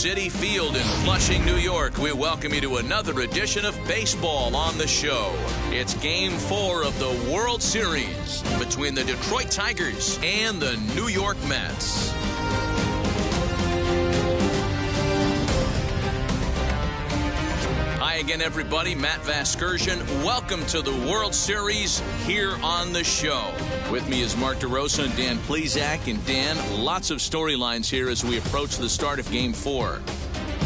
City Field in Flushing, New York, we welcome you to another edition of Baseball on the Show. It's Game 4 of the World Series between the Detroit Tigers and the New York Mets. Hi again, everybody. Matt Vasgersian. Welcome to the World Series here on the show. With me is Mark DeRosa and Dan Plesac. And Dan, lots of storylines here as we approach the start of Game 4.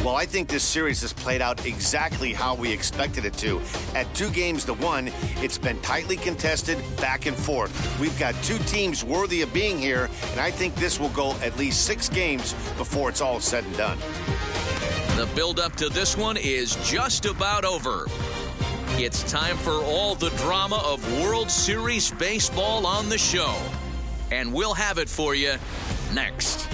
Well, I think this series has played out exactly how we expected it to. At 2-1, it's been tightly contested, back and forth. We've got two teams worthy of being here, and I think this will go at least 6 games before it's all said and done. The build-up to this one is just about over. It's time for all the drama of World Series baseball on the show. And we'll have it for you next.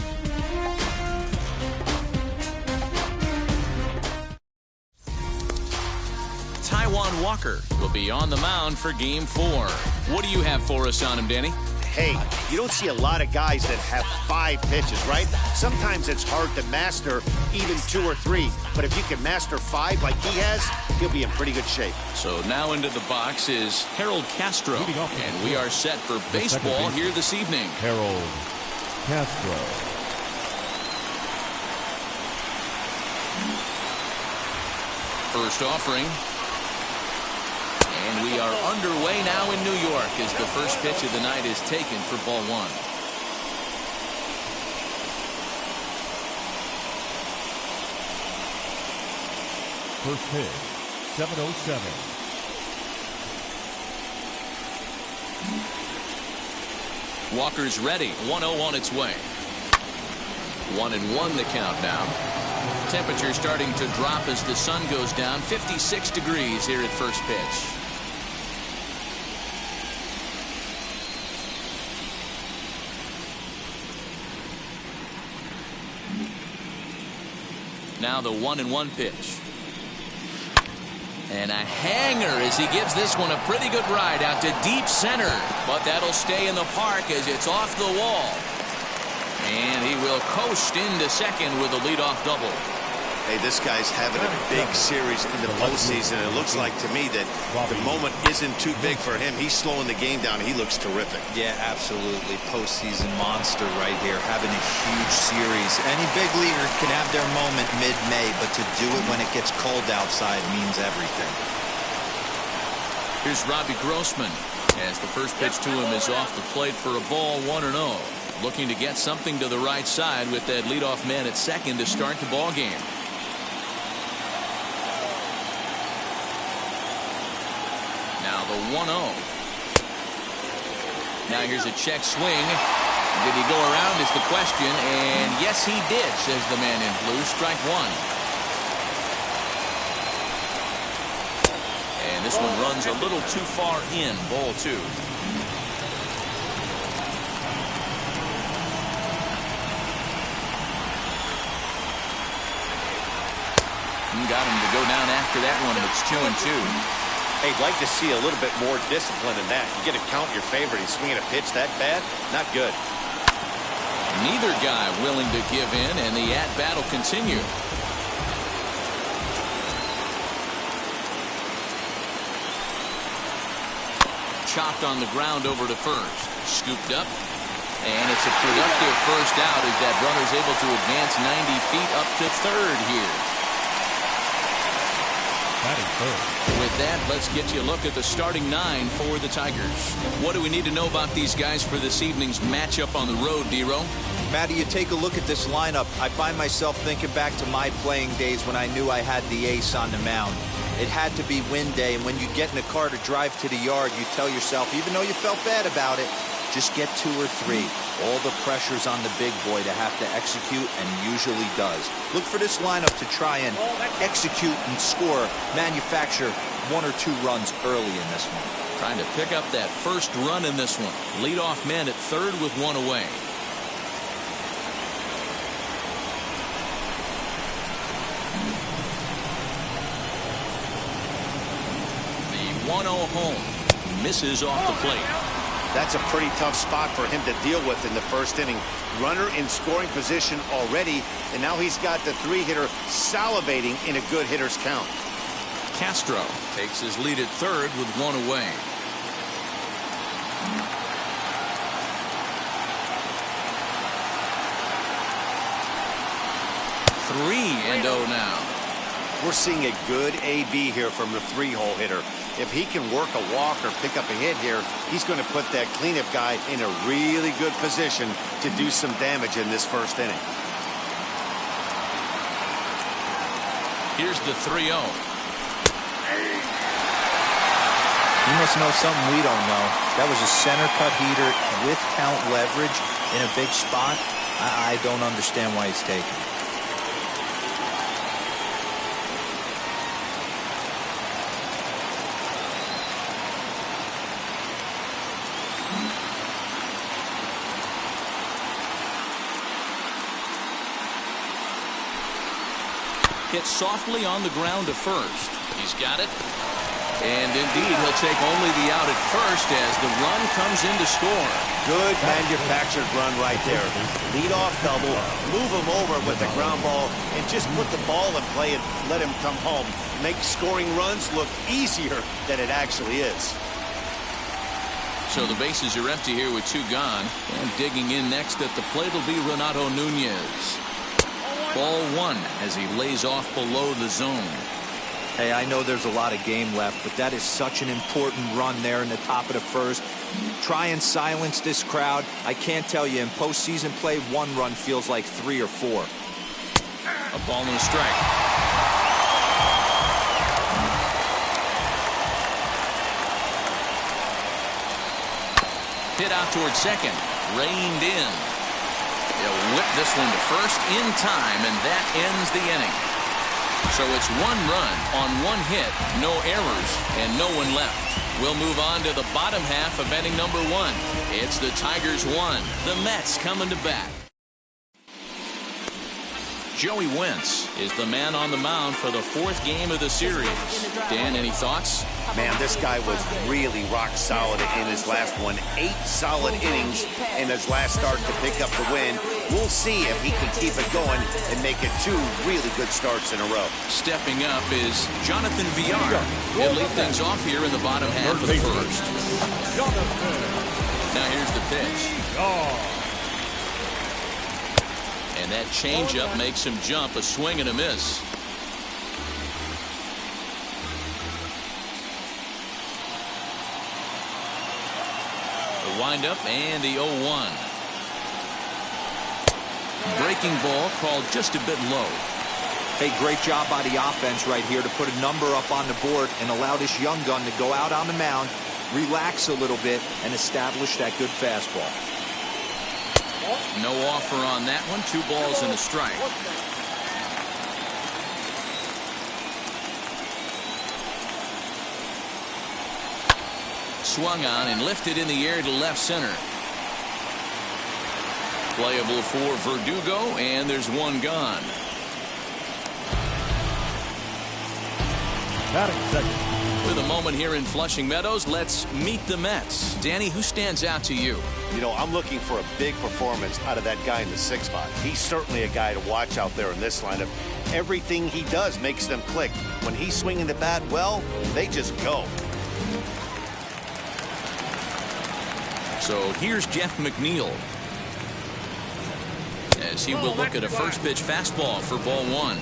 Taijuan Walker will be on the mound for Game 4. What do you have for us on him, Danny? Hey, you don't see a lot of guys that have 5 pitches, right? Sometimes it's hard to master even 2 or 3. But if you can master 5 like he has, he'll be in pretty good shape. So now into the box is Harold Castro. And we are set for baseball here this evening. Harold Castro. First offering. And we are underway now in New York as the first pitch of the night is taken for ball 1. First pitch, 7:07. Walker's ready. 1-0 on its way. 1-1 the count now. Temperature starting to drop as the sun goes down. 56 degrees here at first pitch. Now the 1-1 pitch. And a hanger as he gives this one a pretty good ride out to deep center. But that'll stay in the park as it's off the wall. And he will coast into second with a leadoff double. Hey, this guy's having a big series in the postseason. It looks like to me that the moment isn't too big for him. He's slowing the game down. He looks terrific. Yeah, absolutely. Postseason monster right here, having a huge series. Any big leaguer can have their moment mid-May, but to do it when it gets cold outside means everything. Here's Robbie Grossman as the first pitch to him is off the plate for a ball, 1-0. Looking to get something to the right side with that leadoff man at second to start the ball game. Now the 1-0. Now here's a check swing. Did he go around is the question, and yes he did, says the man in blue. Strike 1. And this one runs a little too far in. Ball 2. Got him to go down after that one. It's 2-2. Hey, I'd like to see a little bit more discipline in that. You get to count your favorite. He's swinging a pitch that bad? Not good. Neither guy willing to give in, and the at-bat will continue. Chopped on the ground over to first. Scooped up. And it's a productive first out as that runner's able to advance 90 feet up to third here. With that, let's get you a look at the starting 9 for the Tigers. What do we need to know about these guys for this evening's matchup on the road, D-Row? Matty, you take a look at this lineup. I find myself thinking back to my playing days when I knew I had the ace on the mound. It had to be win day, and when you get in a car to drive to the yard, you tell yourself, even though you felt bad about it, just get 2 or 3. All the pressure's on the big boy to have to execute, and usually does. Look for this lineup to try and execute and score, manufacture 1 or 2 runs early in this one. Trying to pick up that first run in this one. Leadoff man at third with 1 away. The 1-0 home misses off the plate. That's a pretty tough spot for him to deal with in the first inning. Runner in scoring position already, and now he's got the three-hitter salivating in a good hitter's count. Castro takes his lead at third with one away. 3-0 now. We're seeing a good AB here from the three-hole hitter. If he can work a walk or pick up a hit here, he's going to put that cleanup guy in a really good position to do some damage in this first inning. Here's the 3-0. He must know something we don't know. That was a center cut heater with count leverage in a big spot. I don't understand why he's taking it. Hit softly on the ground to first. He's got it. And indeed, he'll take only the out at first as the run comes in to score. Good manufactured run right there. Lead off double, move him over with the ground ball, and just put the ball in play and let him come home. Make scoring runs look easier than it actually is. So the bases are empty here with two gone. And digging in next at the plate will be Renato Nunez. Ball one as he lays off below the zone. Hey, I know there's a lot of game left, but that is such an important run there in the top of the first. Try and silence this crowd. I can't tell you, in postseason play, one run feels like 3 or 4. A ball and a strike. Hit out towards second. Reined in. He'll whip this one to first in time, and that ends the inning. So it's one run on one hit, no errors, and no one left. We'll move on to the bottom half of inning number 1. It's the Tigers 1, the Mets coming to bat. Joey Wentz is the man on the mound for the 4th game of the series. Dan, any thoughts? Man, this guy was really rock solid in his last one. 8 solid innings in his last start to pick up the win. We'll see if he can keep it going and make it 2 really good starts in a row. Stepping up is Jonathan Villar. He'll lead things off here in the bottom half of the first. Now here's the pitch. And that changeup makes him jump. A swing and a miss. The windup and the 0-1. Breaking ball called just a bit low. Hey, great job by the offense right here to put a number up on the board and allow this young gun to go out on the mound, relax a little bit, and establish that good fastball. No offer on that one. 2 balls and a strike. Swung on and lifted in the air to left center. Playable for Berdugo, and there's one gone. Batting second. With a moment here in Flushing Meadows, let's meet the Mets. Danny, who stands out to you? You know, I'm looking for a big performance out of that guy in the 6th spot. He's certainly a guy to watch out there in this lineup. Everything he does makes them click. When he's swinging the bat well, they just go. So here's Jeff McNeil, as he will look at a first pitch fastball for ball 1.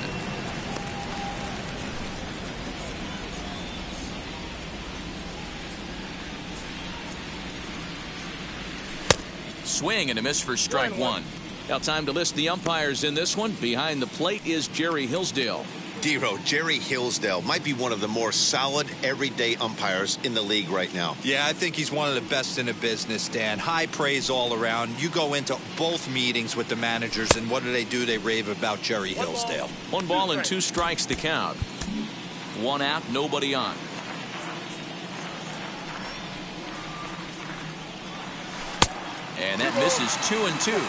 Swing and a miss for strike 1. Now time to list the umpires in this one. Behind the plate is Jerry Hillsdale. Dero, Jerry Hillsdale might be one of the more solid everyday umpires in the league right now. Yeah, I think he's one of the best in the business, Dan. High praise all around. You go into both meetings with the managers, and what do? They rave about Jerry Hillsdale. 1 ball and 2 strikes to count. 1 out, nobody on. And that misses 2-2.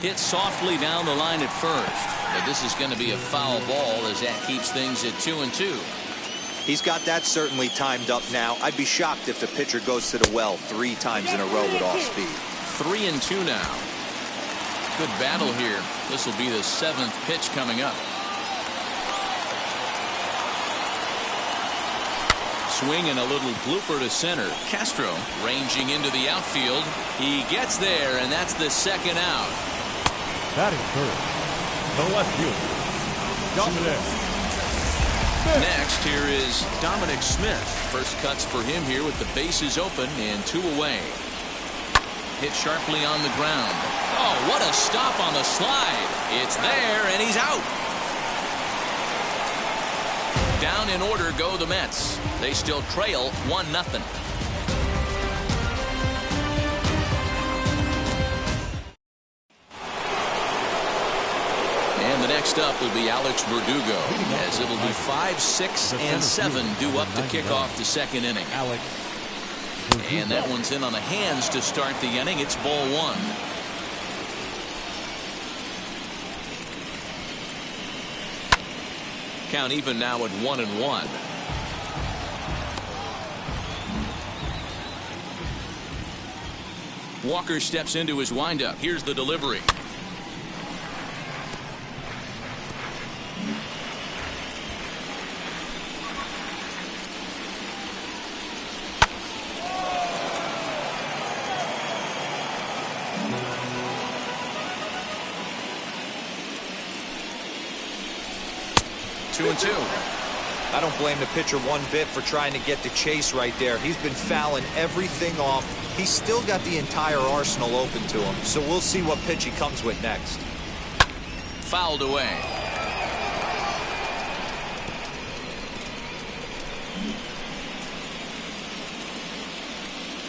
Hit softly down the line at first. But this is going to be a foul ball as that keeps things at 2-2. He's got that certainly timed up now. I'd be shocked if the pitcher goes to the well 3 times in a row with off speed. 3-2 now. Good battle here. This will be the 7th pitch coming up. Swing and a little blooper to center. Castro ranging into the outfield. He gets there, and that's the 2nd out. Batting first, the left fielder, Dominic. Next, here is Dominic Smith. First cuts for him here with the bases open and 2 away. Hit sharply on the ground. Oh, what a stop on the slide. It's there, and he's out. Down in order go the Mets. They still trail 1-0. And the next up will be Alex Berdugo, as it'll be 5, 6, and 7 due up to kick off the 2nd inning. And that one's in on the hands to start the inning. It's ball 1. Count even now at 1-1. Walker steps into his windup. Here's the delivery. I don't blame the pitcher one bit for trying to get the chase right there. He's been fouling everything off. He's still got the entire arsenal open to him, so we'll see what pitch he comes with next. Fouled away.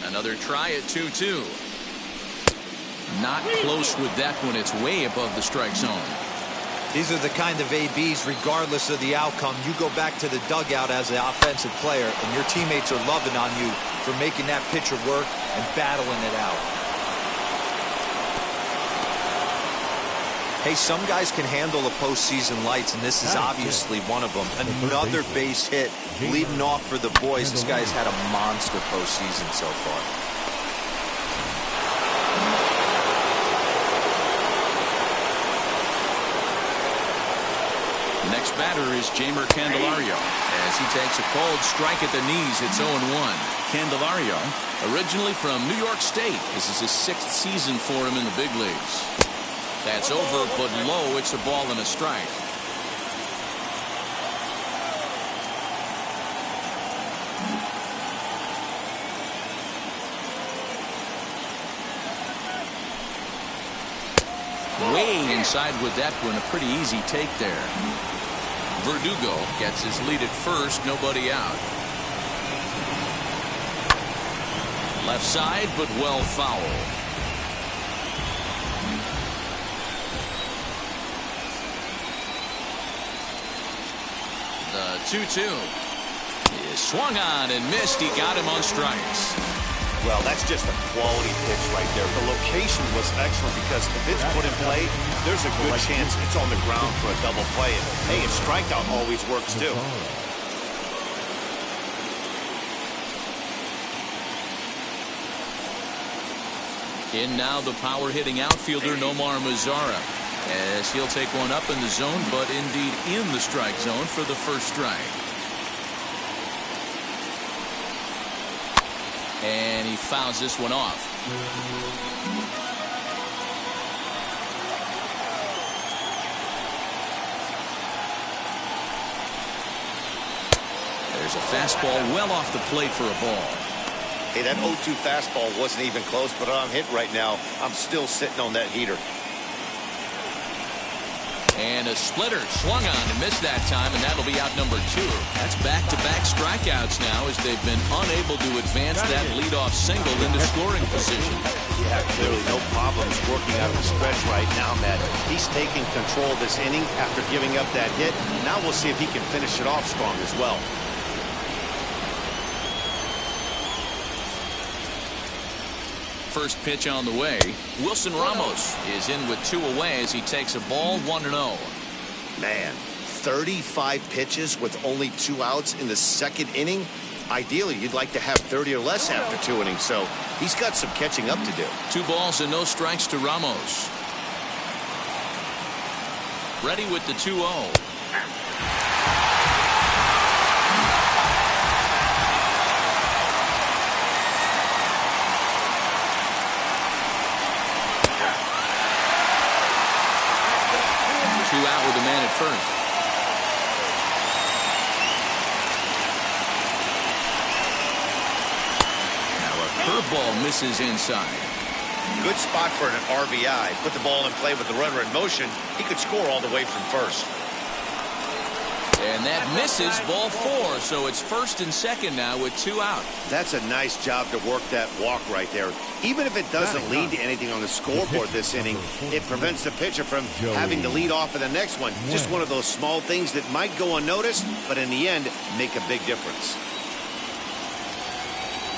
Another try at 2-2. Not close with that one. It's way above the strike zone. These are the kind of ABs, regardless of the outcome. You go back to the dugout as an offensive player, and your teammates are loving on you for making that pitcher work and battling it out. Hey, some guys can handle the postseason lights, and this is obviously one of them. Another base hit leading off for the boys. This guy's had a monster postseason so far. Next batter is Candelario as he takes a cold strike at the knees. It's 0-1. Candelario, originally from New York State. This is his 6th season for him in the big leagues. That's over, but low. It's a ball and a strike. Way inside with that one. A pretty easy take there. Berdugo gets his lead at first. Nobody out. Left side, but well foul. The 2-2 is swung on and missed. He got him on strikes. Well, that's just a quality pitch right there. The location was excellent because if it's put in play, there's a good chance it's on the ground for a double play. And hey, a strikeout always works too. In now the power hitting outfielder Nomar Mazara, as he'll take one up in the zone, but indeed in the strike zone for the first strike. And he fouls this one off. There's a fastball well off the plate for a ball. Hey, that 0-2 fastball wasn't even close, but I'm hit right now. I'm still sitting on that heater. And a splitter swung on and missed that time, and that'll be out number 2. That's back-to-back strikeouts now as they've been unable to advance that leadoff single into scoring position. Yeah, clearly no problems working out of the stretch right now, Matt. He's taking control of this inning after giving up that hit. Now we'll see if he can finish it off strong as well. first pitch on the way. Wilson Ramos is in with 2 away as he takes a ball 1-0. Man, 35 pitches with only 2 outs in the 2nd inning. Ideally, you'd like to have 30 or less after 2 innings, so he's got some catching up to do. 2 balls and no strikes to Ramos. Ready with the 2-0. Out with a man at first. Now a curveball misses inside. Good spot for an RBI. Put the ball in play with the runner in motion. He could score all the way from first. And that misses, ball 4. So it's 1st and 2nd now with 2 out. That's a nice job to work that walk right there. Even if it doesn't lead to anything on the scoreboard this inning, it prevents the pitcher from having to lead off in the next one. Just one of those small things that might go unnoticed, but in the end, make a big difference.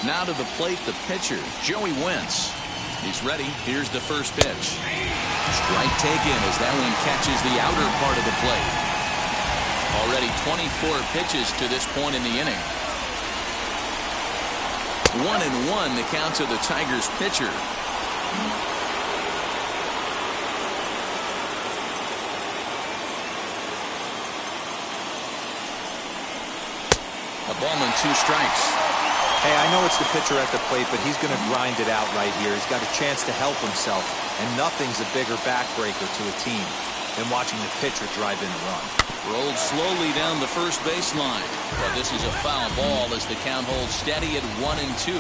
Now to the plate, the pitcher, Joey Wentz. He's ready. Here's the first pitch. Strike taken as that one catches the outer part of the plate. Already 24 pitches to this point in the inning. 1-1 the count to the Tigers pitcher. A ball and 2 strikes. Hey, I know it's the pitcher at the plate, but he's going to grind it out right here. He's got a chance to help himself, and nothing's a bigger backbreaker to a team than watching the pitcher drive in a run. Rolled slowly down the first baseline, but this is a foul ball as the count holds steady at 1-2.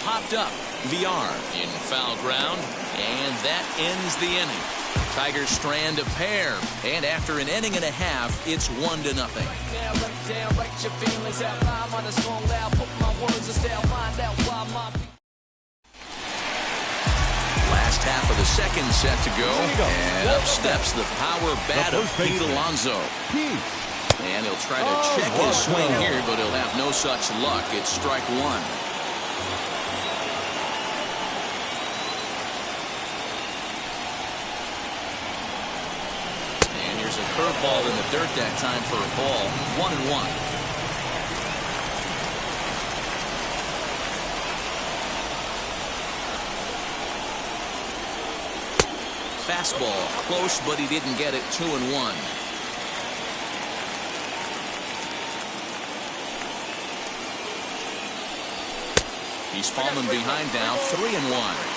Popped up. VR in foul ground, and that ends the inning. Tigers strand a pair, and after an inning and a half, it's 1-0. Last half of the 2nd set to go, and up steps the power bat of Pete Alonso. And he'll try to check his swing here, but he'll have no such luck. It's strike 1. A curveball in the dirt that time for a ball. 1-1. Fastball close, but he didn't get it. 2-1. He's fallen behind now. 3-1.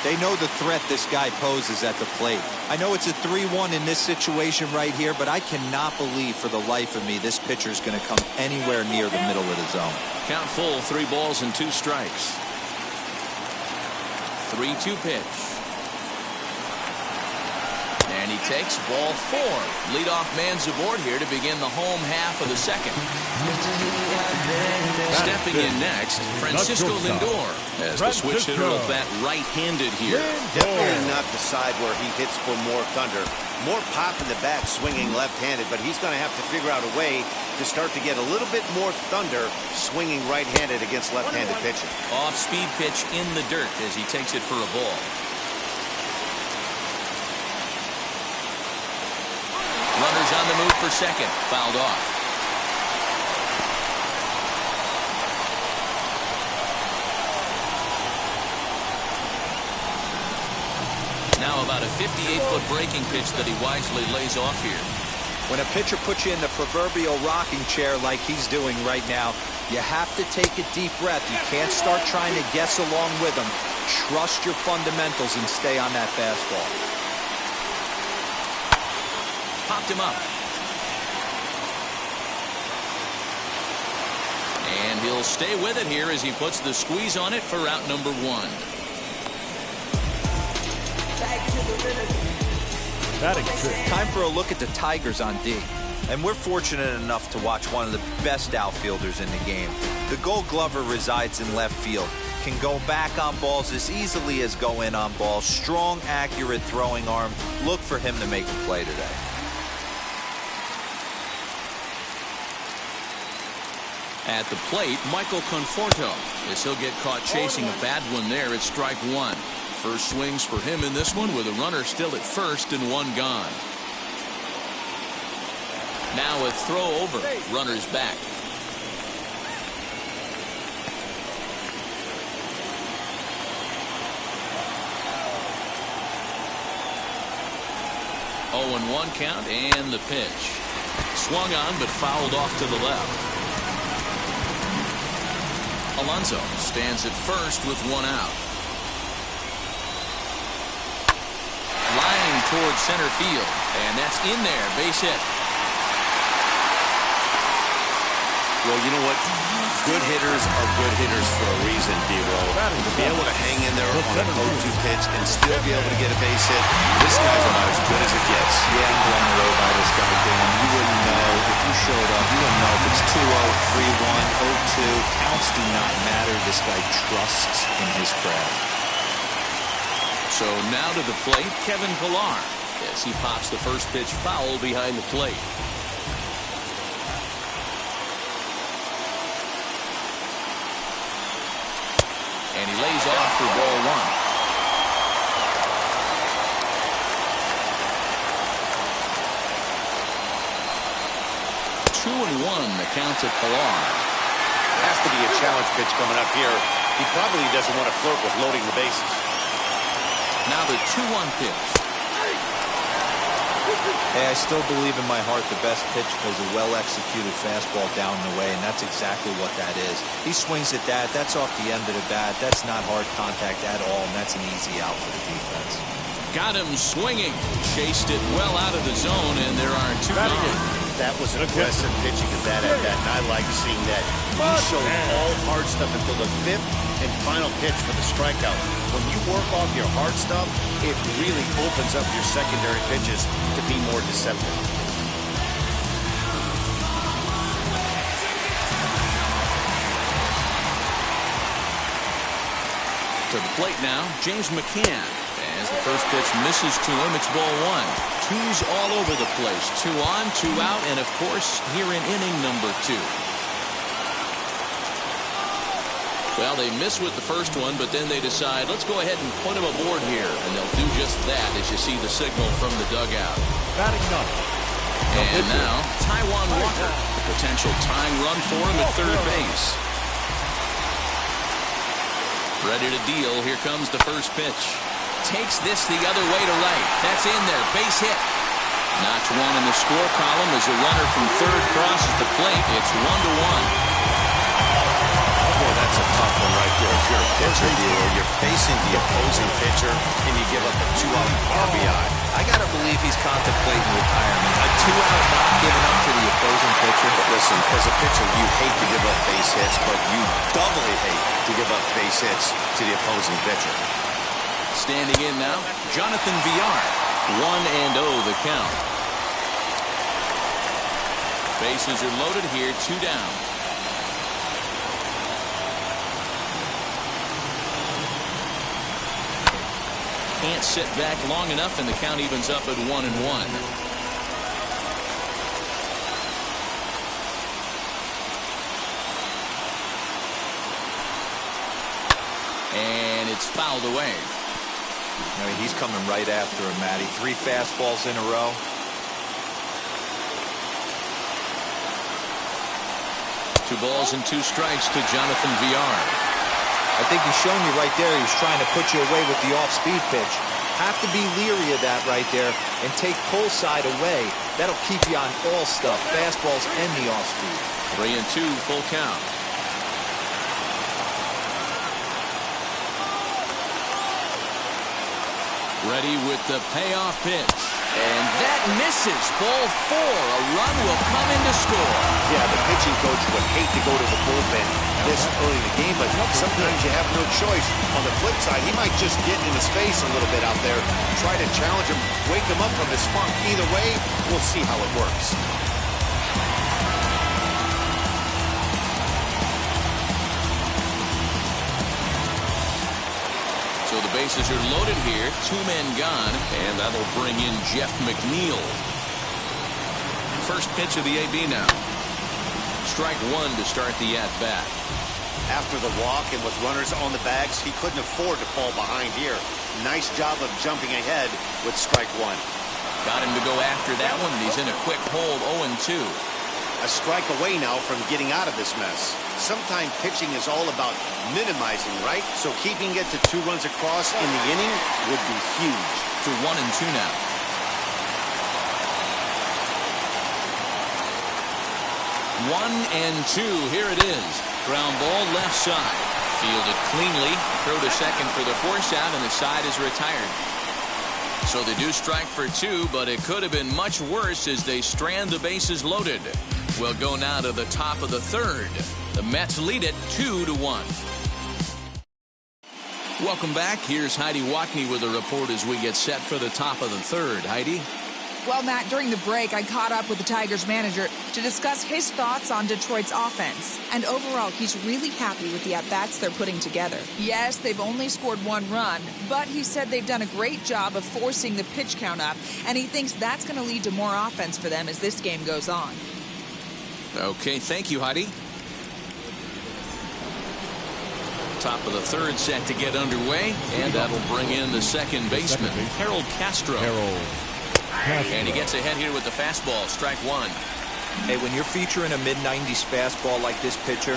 They know the threat this guy poses at the plate. I know it's a 3-1 in this situation right here, but I cannot believe for the life of me this pitcher is going to come anywhere near the middle of the zone. Count full, 3 balls and 2 strikes. 3-2 pitch. And he takes ball 4. Leadoff man's aboard here to begin the home half of the 2nd. Stepping in next, Francisco Lindor as the switch hitter will bat right-handed here. Definitely not the side where he hits for more thunder. More pop in the bat swinging left-handed, but he's going to have to figure out a way to start to get a little bit more thunder swinging right-handed against left-handed pitching. Off-speed pitch in the dirt as he takes it for a ball. Runners on the move for second. Fouled off. Now about a 58-foot breaking pitch that he wisely lays off here. When a pitcher puts you in the proverbial rocking chair like he's doing right now, you have to take a deep breath. You can't start trying to guess along with him. Trust your fundamentals and stay on that fastball. Popped him up. And he'll stay with it here as he puts the squeeze on it for out number 1. Time for a look at the Tigers on D. And we're fortunate enough to watch one of the best outfielders in the game. The Gold Glover resides in left field. Can go back on balls as easily as go in on balls. Strong, accurate throwing arm. Look for him to make a play today. At the plate, Michael Conforto, as he'll get caught chasing a bad one there at strike one. First swings for him in this one with a runner still at first and one gone. Now a throw over. Runners back. Oh, and 1 count and the pitch. Swung on but fouled off to the left. Alonso stands at first with 1 out. Line towards center field, and that's in there. Base hit. Well, you know what? Good hitters are good hitters for a reason, D-Roll. To be able to hang in there on a 0-2 pitch and still be able to get a base hit, this guy's about as good as it gets. Yeah, I'm blown away by this guy, Dan. You wouldn't know if you showed up. You wouldn't know if it's 2-0, 3-1, 0-2. Counts do not matter. This guy trusts in his craft. So now to the plate, Kevin Pillar, as he pops the first pitch foul behind the plate. And he lays off for ball 1. 2-1 the count to Pillar. Has to be a challenge pitch coming up here. He probably doesn't want to flirt with loading the bases. Now the 2-1 pitch. Hey, I still believe in my heart the best pitch was a well-executed fastball down and away, and that's exactly what that is. He swings at that. That's off the end of the bat. That's not hard contact at all, and that's an easy out for the defense. Got him swinging. Chased it well out of the zone, and there are 2 gone. That was aggressive pitching of that at bat, and I like seeing that. He showed all hard stuff until the 5th and final pitch for the strikeout. When you work off your hard stuff, it really opens up your secondary pitches to be more deceptive. To the plate now, James Mccann. As the first pitch misses to him, it's ball 1. 2's all over the place. 2 on, 2 out, and of course, here in inning number 2. Well, they miss with the first one, but then they decide, let's go ahead and put him aboard here. And they'll do just that as you see the signal from the dugout. Batting ninth. And now, Taijuan Walker. A potential tying run for him at third base. Ready to deal. Here comes the first pitch. Takes this the other way to right. That's in there. Base hit. Notch 1 in the score column as a runner from third crosses the plate. It's 1-1. Boy, that's a tough one right there. If you're a pitcher, you're facing the opposing pitcher, and you give up a 2-out RBI. I got to believe he's contemplating retirement. A 2-out not given up to the opposing pitcher. But listen, as a pitcher, you hate to give up base hits, but you doubly hate to give up base hits to the opposing pitcher. Standing in now, Jonathan Villar. 1-0 the count. Bases are loaded here, 2 down. Can't sit back long enough, and the count evens up at 1-1. And it's fouled away. I mean, he's coming right after him, Matty. 3 fastballs in a row. Two balls and 2 strikes to Jonathan Villar. I think he's showing you right there he was trying to put you away with the off-speed pitch. Have to be leery of that right there and take pull side away. That'll keep you on all stuff, fastballs and the off-speed. 3-2, full count. Ready with the payoff pitch. And that misses. Ball 4. A run will come in to score. Yeah, the pitching coach would hate to go to the bullpen this early in the game, but sometimes you have no choice. On the flip side, he might just get in his face a little bit out there, try to challenge him, wake him up from his funk. Either way, we'll see how it works. So the bases are loaded here. 2 men gone, and that'll bring in Jeff McNeil. First pitch of the AB now. strike one to start the at-bat. After the walk and with runners on the bags, he couldn't afford to fall behind here. Nice job of jumping ahead with strike one. Got him to go after that one, and he's in a quick hold, 0-2. A strike away now from getting out of this mess. Sometimes pitching is all about minimizing, right? So keeping it to 2 runs across in the inning would be huge. To 1-2 now. 1-2. Here it is. Ground ball left side. Fielded cleanly. Throw to second for the force out, and the side is retired. So they do strike for 2, but it could have been much worse as they strand the bases loaded. We'll go now to the top of the third. The Mets lead it 2-1. Welcome back. Here's Heidi Watney with a report as we get set for the top of the third. Heidi? Well, Matt, during the break, I caught up with the Tigers manager to discuss his thoughts on Detroit's offense. And overall, he's really happy with the at-bats they're putting together. Yes, they've only scored 1 run, but he said they've done a great job of forcing the pitch count up, and he thinks that's going to lead to more offense for them as this game goes on. Okay, thank you, Heidi. Top of the third set to get underway, and that'll bring in the second baseman, Harold Castro. And he gets ahead here with the fastball, strike one. Hey, when you're featuring a mid-90s fastball like this pitcher,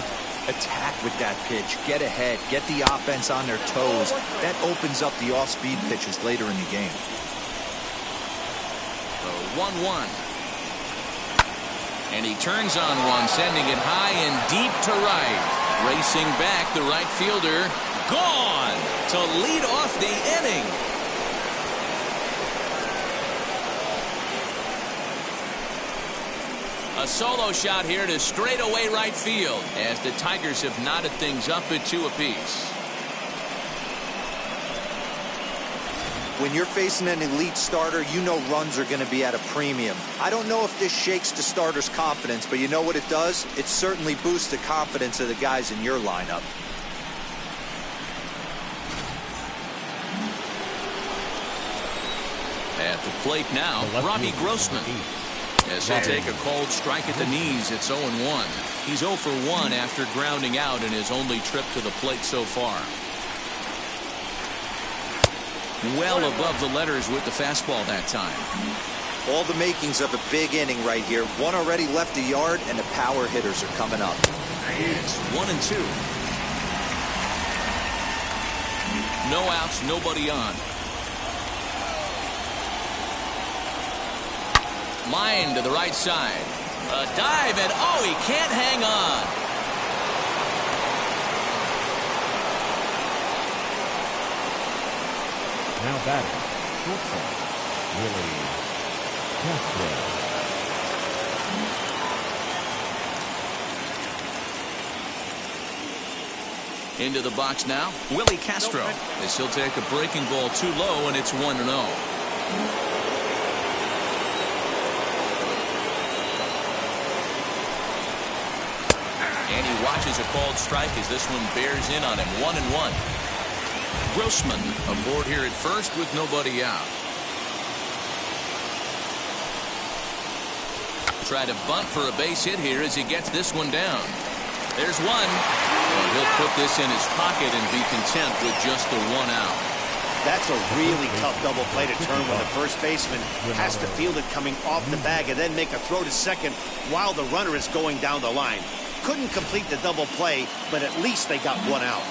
attack with that pitch. Get ahead. Get the offense on their toes. That opens up the off-speed pitches later in the game. 1-1. And he turns on one, sending it high and deep to right. Racing back, the right fielder, gone to lead off the inning. A solo shot here to straightaway right field as the Tigers have knotted things up at 2 apiece. When you're facing an elite starter, you know runs are going to be at a premium. I don't know if this shakes the starter's confidence, but you know what it does? It certainly boosts the confidence of the guys in your lineup. At the plate now, Robbie Grossman. As he'll take a cold strike at the knees, it's 0-1. He's 0 for 1 after grounding out in his only trip to the plate so far. Well above the letters with the fastball that time. All the makings of a big inning right here. One already left the yard, and the power hitters are coming up. It's 1-2. No outs, nobody on. Line to the right side. A dive, and oh, he can't hang on. Now batting, shortstop, Willie Castro. Into the box now, Willie Castro. As he'll take a breaking ball too low, and it's 1-0. And he watches a called strike as this one bears in on him. 1-1. Grossman aboard here at first with nobody out. Try to bunt for a base hit here as he gets this one down. There's one. And he'll put this in his pocket and be content with just the 1 out. That's a really tough double play to turn when the first baseman has to field it coming off the bag and then make a throw to second while the runner is going down the line. Couldn't complete the double play, but at least they got 1 out.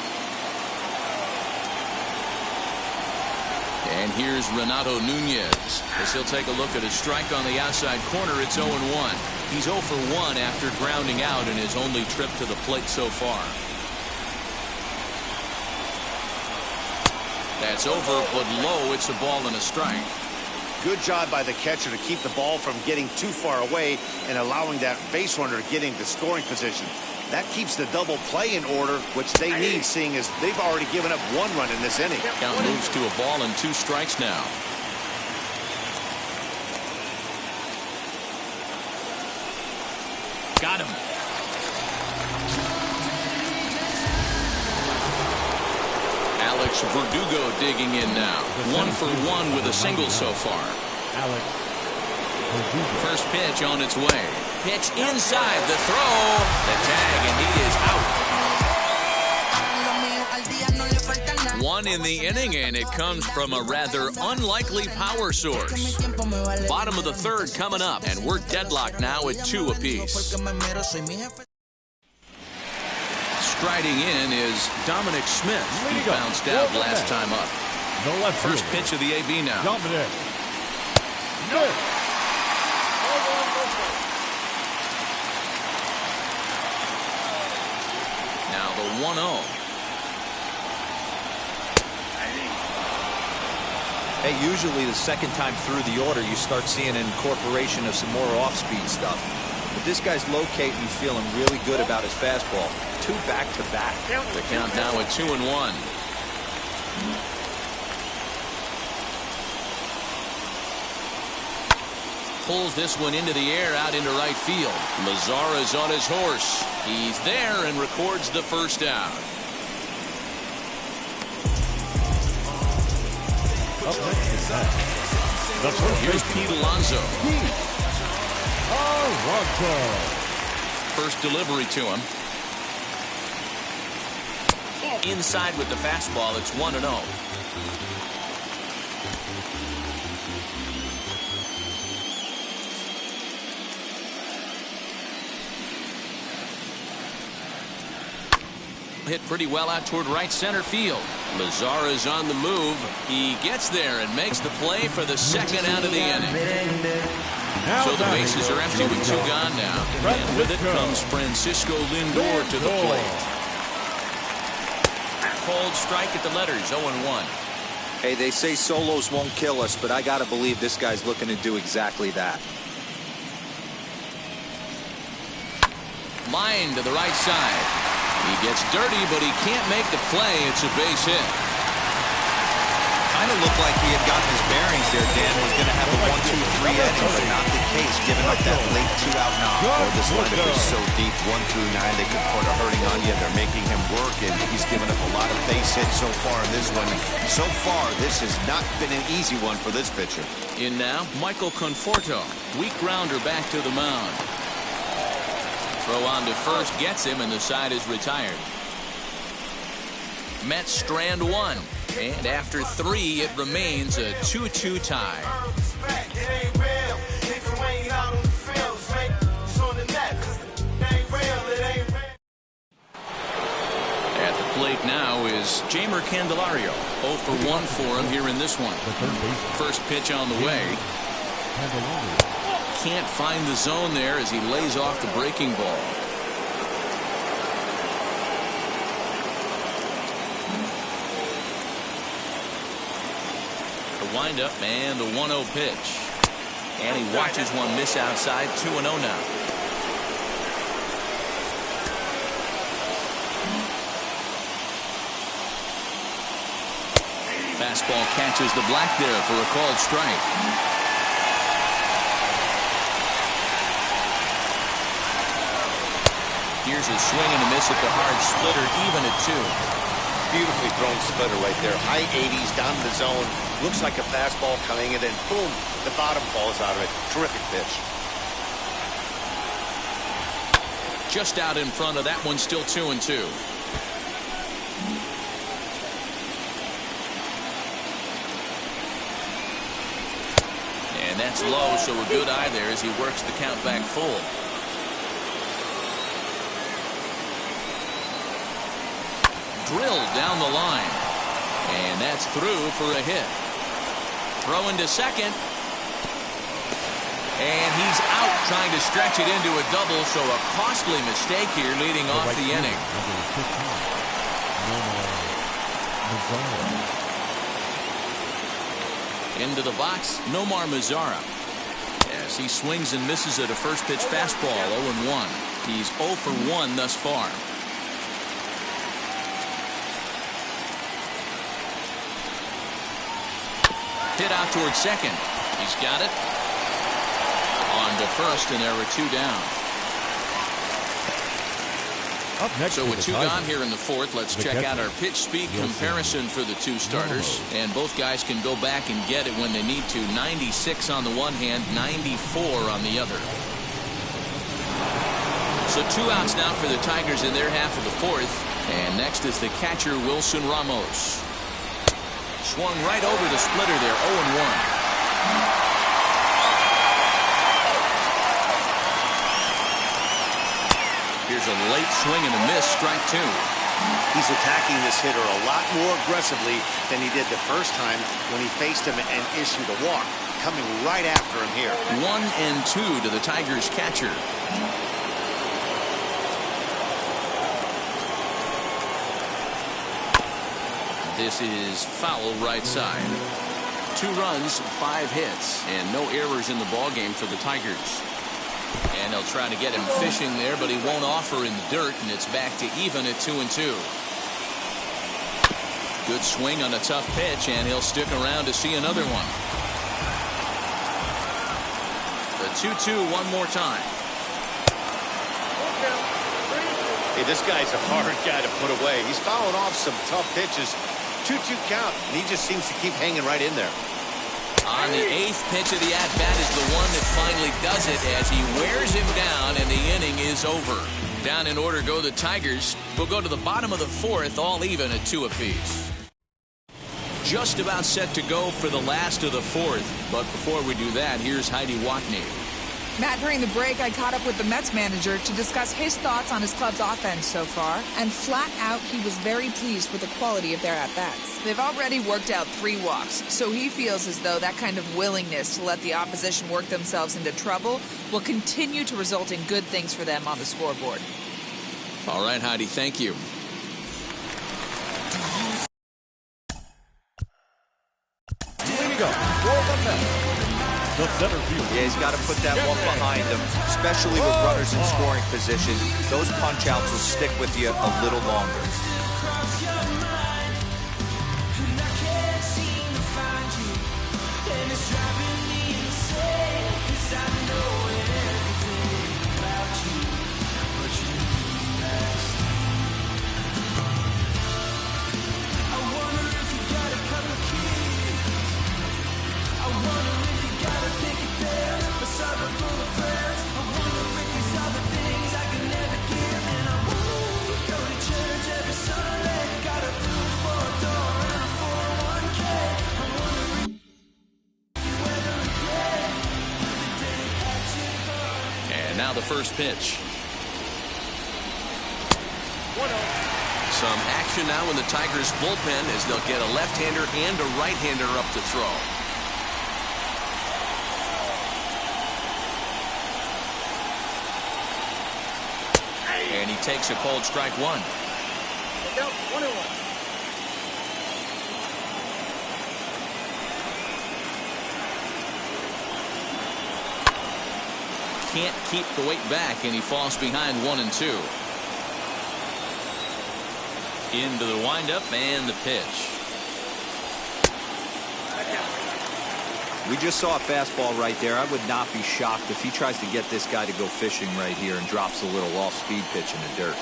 And here's Renato Nunez as he'll take a look at a strike on the outside corner. It's 0-1. He's 0 for 1 after grounding out in his only trip to the plate so far. That's over, but low. It's a ball and a strike. Good job by the catcher to keep the ball from getting too far away and allowing that base runner to get into scoring position. That keeps the double play in order, which they need, seeing as they've already given up 1 run in this inning. Count moves to a ball and 2 strikes now. Got him. Alex Berdugo digging in now. 1 for 1 with a single so far. Alex Verdugo. First pitch on its way. Pitch inside, the throw, the tag, and he is out. One in the inning, and it comes from a rather unlikely power source. Bottom of the third coming up, and we're deadlocked now at 2 apiece. Striding in is Dominic Smith. He bounced out last time up. First pitch of the AB now. Dominic. Now the 1-0. Hey, usually the second time through the order, you start seeing an incorporation of some more off-speed stuff. But this guy's locating and feeling really good about his fastball. 2 back-to-back. The count now at 2-1. Pulls this one into the air out into right field. Mazara's on his horse. He's there and records the first out. Up next is that. Here's Pete Alonso. Alonso. First delivery to him. Inside with the fastball. It's 1-0. Hit pretty well out toward right center field. Mazara's on the move. He gets there and makes the play for the second out of the inning. So the bases are empty with 2 gone now. And with it comes Francisco Lindor to the plate. Cold strike at the letters, 0-1. Hey, they say solos won't kill us, but I got to believe this guy's looking to do exactly that. Line to the right side. He gets dirty, but he can't make the play. It's a base hit. Kind of looked like he had gotten his bearings there. Dan was going to have a 1-2-3 inning, but not the case, giving up that late 2-out knock. Oh, this lineup is so deep, 1 through 9, they could put a hurting on you. They're making him work, and he's given up a lot of base hits so far in this one. So far, this has not been an easy one for this pitcher. In now, Michael Conforto. Weak grounder back to the mound. Throw on to first gets him, and the side is retired. Mets strand 1. And after 3, it remains a 2-2 tie. At the plate now is Candelario. 0 for 1 for him here in this one. First pitch on the way. Can't find the zone there as he lays off the breaking ball. Wind up and the 1-0 pitch, and he watches one miss outside. 2-0 now. Fastball catches the black there for a called strike. Here's a swing and a miss at the hard splitter, even at 2. Beautifully thrown splitter right there. High 80s down to the zone. Looks like a fastball coming, and then boom, the bottom falls out of it. Terrific pitch. Just out in front of that one, still 2-2. And that's low, so a good eye there as he works the count back full. Drilled down the line, and that's through for a hit. Throw into second, and he's out trying to stretch it into a double, so a costly mistake here leading off the inning. Into the box, Nomar Mazara. As he swings and misses at a first pitch fastball, 0-1. He's 0 for 1 thus far. Hit out towards second. He's got it. On to first, and there were 2 down. Up next so with 2 gone here in the 4th, let's check out our pitch speed comparison for the 2 starters. And both guys can go back and get it when they need to. 96 on the one hand, 94 on the other. So 2 outs now for the Tigers in their half of the 4th. And next is the catcher, Wilson Ramos. Swung right over the splitter there, 0-1. Here's a late swing and a miss, strike 2. He's attacking this hitter a lot more aggressively than he did the first time when he faced him and issued a walk. Coming right after him here. 1-2 to the Tigers catcher. This is foul right side. 2 runs, 5 hits, and no errors in the ballgame for the Tigers. And they'll try to get him fishing there, but he won't offer in the dirt, and it's back to even at 2-2. Good swing on a tough pitch, and he'll stick around to see another one. The 2-2 one more time. Hey, this guy's a hard guy to put away. He's fouling off some tough pitches. 2-2 count, and he just seems to keep hanging right in there. On the 8th pitch of the at-bat is the one that finally does it as he wears him down, and the inning is over. Down in order go the Tigers. We'll go to the bottom of the 4th, all even at 2 apiece. Just about set to go for the last of the 4th, but before we do that, here's Heidi Watney. Matt, during the break, I caught up with the Mets manager to discuss his thoughts on his club's offense so far, and flat out, he was very pleased with the quality of their at-bats. They've already worked out 3 walks, so he feels as though that kind of willingness to let the opposition work themselves into trouble will continue to result in good things for them on the scoreboard. All right, Heidi, thank you. Leading up for the Mets, the center field. Yeah, he's got to put that one behind him, especially with runners in scoring position. Those punch-outs will stick with you a little longer. Now the first pitch. Some action now in the Tigers bullpen as they'll get a left-hander and a right-hander up to throw. And he takes a cold strike 1. Can't keep the weight back, and he falls behind 1-2. Into the windup and the pitch. We just saw a fastball right there. I would not be shocked if he tries to get this guy to go fishing right here and drops a little off-speed pitch in the dirt.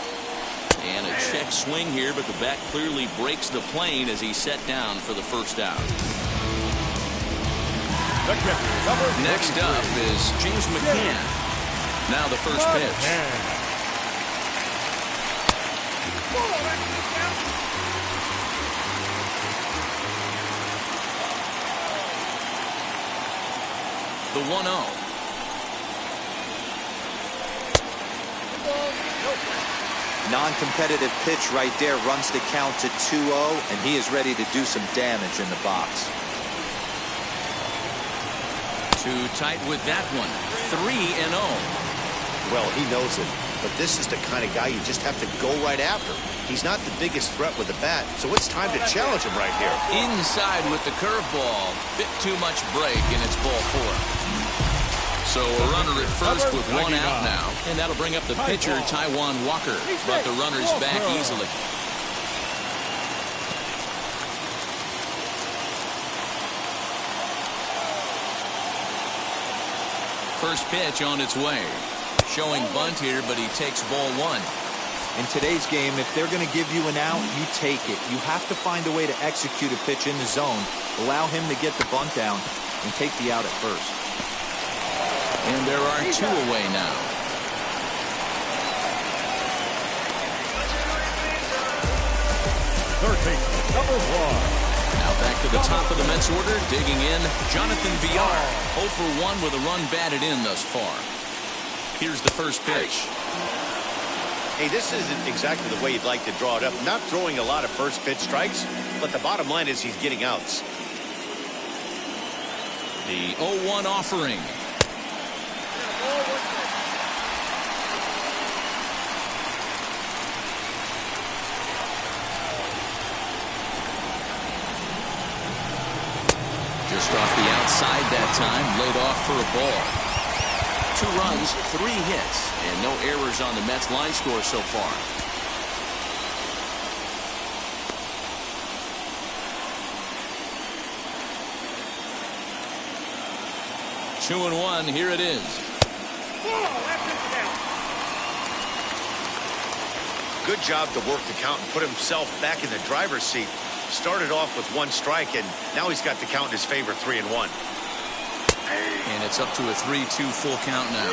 And a check swing here, but the bat clearly breaks the plane as he's set down for the first out. Next up is James Mccann. Now the first pitch. The 1-0. Non-competitive pitch right there, runs the count to 2-0, and he is ready to do some damage in the box. Too tight with that one. 3-0. Well, he knows it, but this is the kind of guy you just have to go right after. He's not the biggest threat with the bat, so it's time to challenge him right here. Inside with the curveball. Bit too much break, and it's ball 4. So a runner at first with 1 out now, and that'll bring up the pitcher, Taijuan Walker, but the runner's back easily. First pitch on its way. Showing bunt here, but he takes ball 1. In today's game, if they're going to give you an out, you take it. You have to find a way to execute a pitch in the zone, allow him to get the bunt down, and take the out at first. And there are 2 away now. third baseman, number 1. Now back to the top of the Mets order, digging in, Jonathan Villar, 0 for 1 with a run batted in thus far. Here's the first pitch. Hey, this isn't exactly the way you'd like to draw it up. Not throwing a lot of first pitch strikes, but the bottom line is he's getting outs. The 0-1 offering. Just off the outside that time, laid off for a ball. 2 runs, 3 hits, and no errors on the Mets line score so far. Two and 1, here it is. Good job to work the count and put himself back in the driver's seat. Started off with 1 strike, and now he's got the count in his favor, 3-1. And it's up to a 3-2 full count now.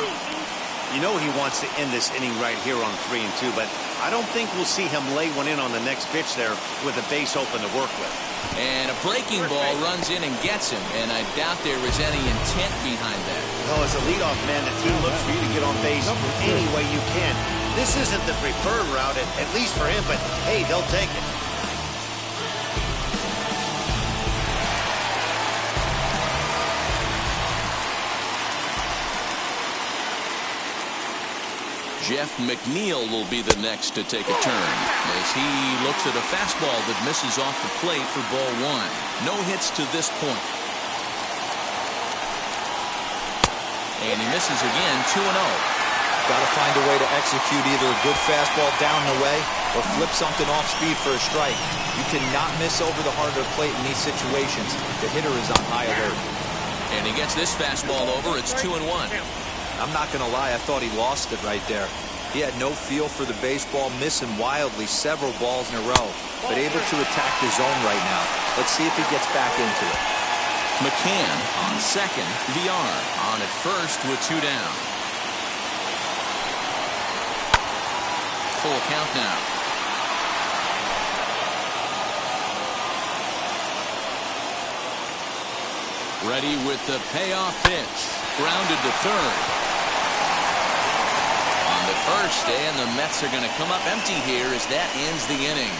You know he wants to end this inning right here on 3-2, but I don't think we'll see him lay one in on the next pitch there with a base open to work with. And a breaking ball runs in and gets him, and I doubt there was any intent behind that. Well, as a leadoff man, the team looks for you to get on base any way you can. This isn't the preferred route, at least for him, but hey, they'll take it. Jeff Mcneil will be the next to take a turn as he looks at a fastball that misses off the plate for ball 1. No hits to this point. And he misses again, 2-0. Got to find a way to execute either a good fastball down and away or flip something off speed for a strike. You cannot miss over the heart of the plate in these situations. The hitter is on high alert. And he gets this fastball over. It's 2-1. I'm not going to lie, I thought he lost it right there. He had no feel for the baseball, missing wildly several balls in a row, but able to attack the zone right now. Let's see if he gets back into it. Mccann on second, Villar on at first with 2 down. Full count now. Ready with the payoff pitch. Grounded to third. On the first, and the Mets are going to come up empty here as that ends the inning.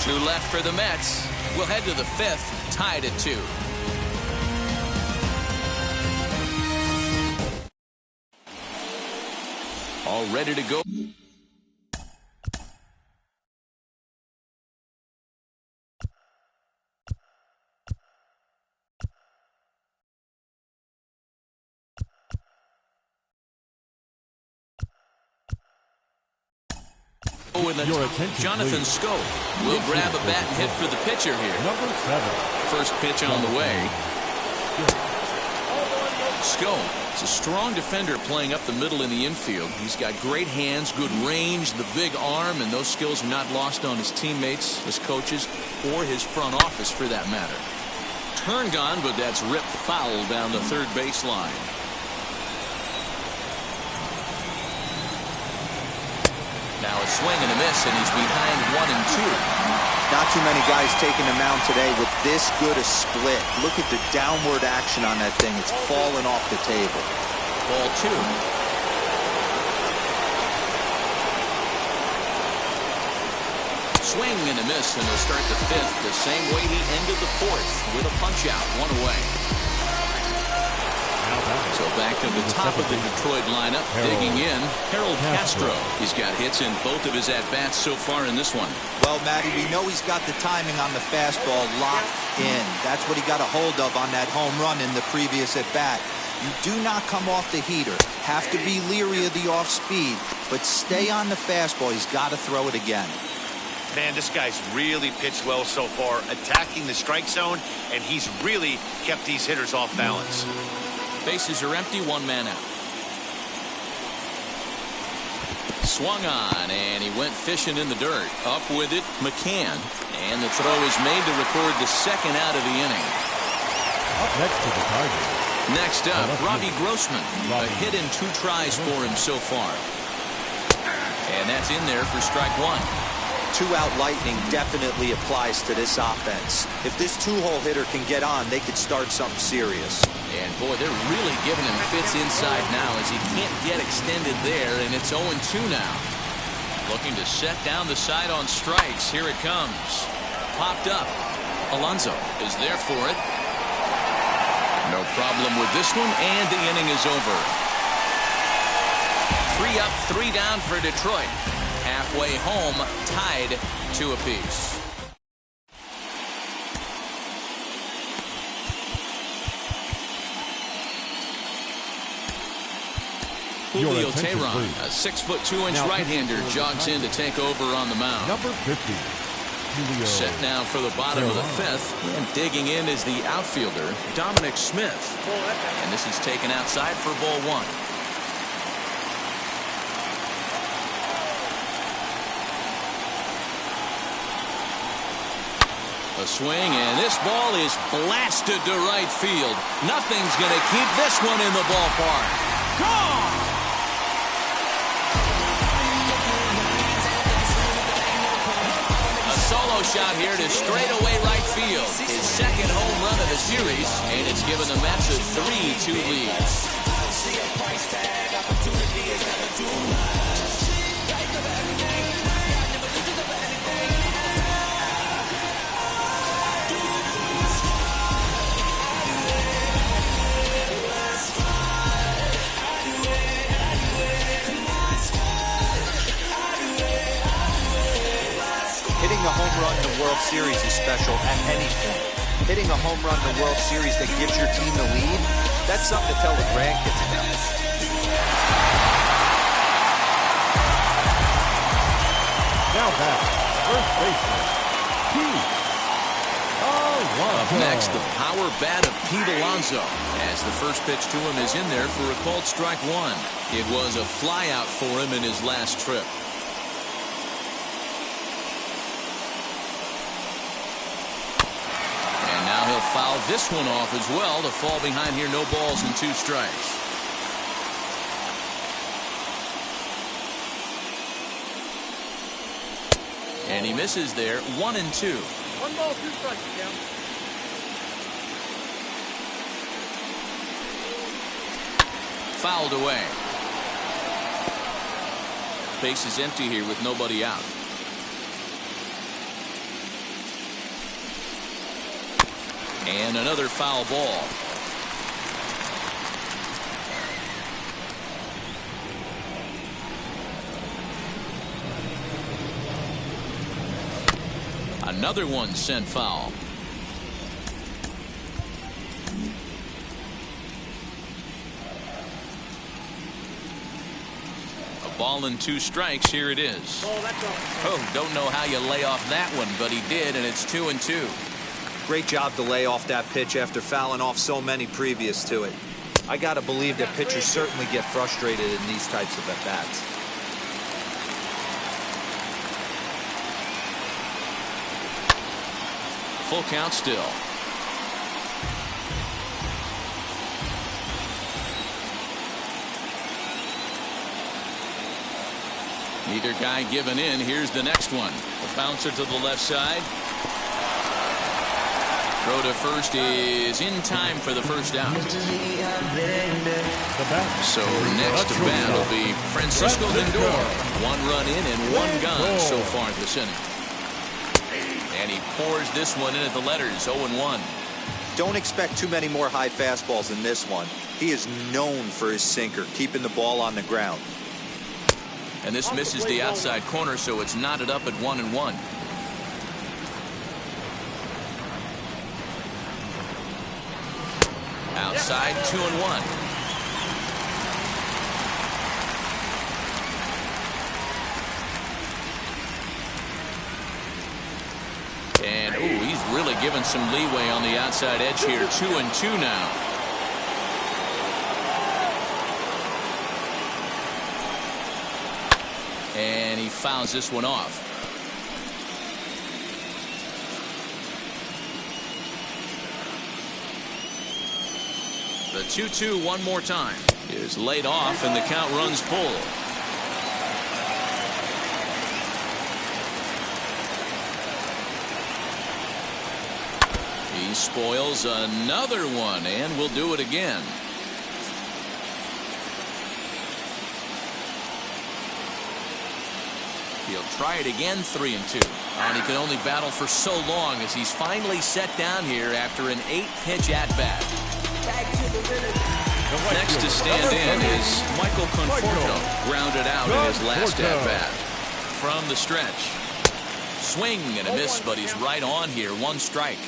2 left for the Mets. We'll head to the 5th, tied at 2. All ready to go. Jonathan Scope will grab a bat and hit for the pitcher here. Number 7. First pitch on the way. Scope is a strong defender playing up the middle in the infield. He's got great hands, good range, the big arm, and those skills are not lost on his teammates, his coaches, or his front office for that matter. Turn gone, but that's ripped foul down the third baseline. Now a swing and a miss, and he's behind 1 and 2. Not too many guys taking the mound today with this good a split. Look at the downward action on that thing. It's falling off the table. Ball 2. Swing and a miss, and he'll start the 5th the same way he ended the 4th with a punch out, 1 away. So back to the top of the Detroit lineup, digging in, Harold Castro. He's got hits in both of his at-bats so far in this one. Well, Matty, we know he's got the timing on the fastball locked in. That's what he got a hold of on that home run in the previous at-bat. You do not come off the heater. Have to be leery of the off-speed, but stay on the fastball. He's got to throw it again. Man, this guy's really pitched well so far, attacking the strike zone, and he's really kept these hitters off balance. Bases are empty, 1 man out. Swung on, and he went fishing in the dirt. Up with it, Mccann. And the throw is made to record the 2nd out of the inning. Up next to the Tigers. Next up, Robbie Grossman. A hit in 2 tries for him so far. And that's in there for strike 1. Two-out lightning definitely applies to this offense. If this two-hole hitter can get on, they could start something serious. And boy, they're really giving him fits inside now as he can't get extended there, and it's 0-2 now. Looking to set down the side on strikes. Here it comes. Popped up. Alonso is there for it. No problem with this one, and the inning is over. 3 up, 3 down for Detroit. Halfway home, tied 2 apiece. Julio Teheran, a 6'2" right-hander, jogs in to take over on the mound. Number 50, Julio. Set now for the bottom of the 5th, and digging in is the outfielder, Dominic Smith. And this is taken outside for ball 1. A swing, and this ball is blasted to right field. Nothing's going to keep this one in the ballpark. Gone! A solo shot here to straightaway right field. His second home run of the series, and it's given the Mets a 3-2 lead. Hitting a home run in the World Series is special at any point. Hitting a home run in the World Series that gives your team the lead, that's something to tell the grandkids about. Now back, first baseman, Pete Alonso. Up next, the power bat of Pete Alonso, as the first pitch to him is in there for a called strike 1. It was a flyout for him in his last trip. Now he'll foul this one off as well to fall behind here. No balls and 2 strikes. And he misses there. 1-2. 1 ball, 2 strikes again. Fouled away. Base is empty here with nobody out. And another foul ball. Another one sent foul. A ball and 2 strikes. Here it is. Oh, don't know how you lay off that one, but he did, and it's 2-2. Great job to lay off that pitch after fouling off so many previous to it. I got to believe that pitchers certainly get frustrated in these types of at-bats. Full count still. Neither guy giving in. Here's the next one. A bouncer to the left side. Throw to first is in time for the first out. So next to bat will be Francisco Lindor. 1 run in and 1 gone so far this inning. And he pours this one in at the letters. 0-1. Don't expect too many more high fastballs in this one. He is known for his sinker, keeping the ball on the ground. And this misses the outside corner, so it's knotted up at 1-1. Outside, 2-1. And, ooh, he's really given some leeway on the outside edge here. 2-2 now. And he fouls this one off. The 2-2 one more time is laid off, and the count runs full. He spoils another one, and will do it again. He'll try it again, 3-2. And he can only battle for so long as he's finally set down here after an 8-pitch at-bat. Next to stand in is Michael Conforto, grounded out in his last at-bat. From the stretch. Swing and a miss, but he's right on here. 1 strike.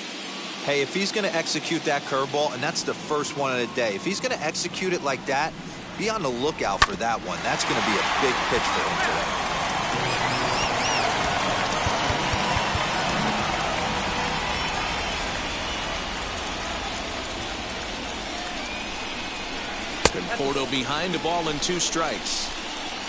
Hey, if he's going to execute that curveball, and that's the first one of the day, if he's going to execute it like that, be on the lookout for that one. That's going to be a big pitch for him today. Conforto behind the ball and 2 strikes.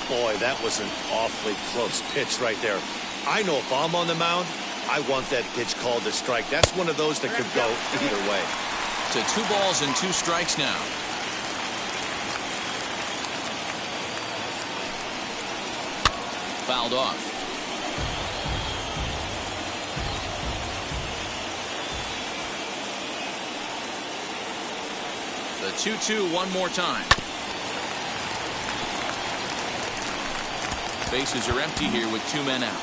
Boy, that was an awfully close pitch right there. I know if I'm on the mound, I want that pitch called a strike. That's one of those that could go either way. To 2 balls and 2 strikes now. Fouled off. The 2-2 one more time. Bases are empty here with 2 men out.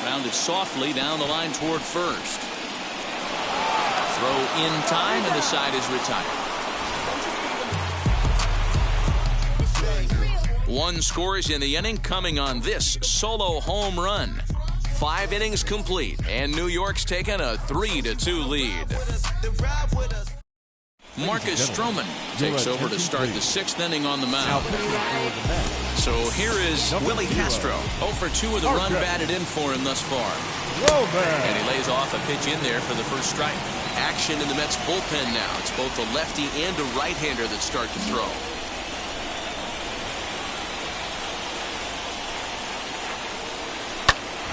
Rounded softly down the line toward first. Throw in time, and the side is retired. 1 scores in the inning, coming on this solo home run. 5 innings complete, and New York's taken a 3-2 lead. Marcus Stroman takes over to start the 6th inning on the mound. So here is Willie Castro. 0 for 2 with a run batted in for him thus far. And he lays off a pitch in there for the first strike. Action in the Mets bullpen now. It's both a lefty and a right-hander that start to throw.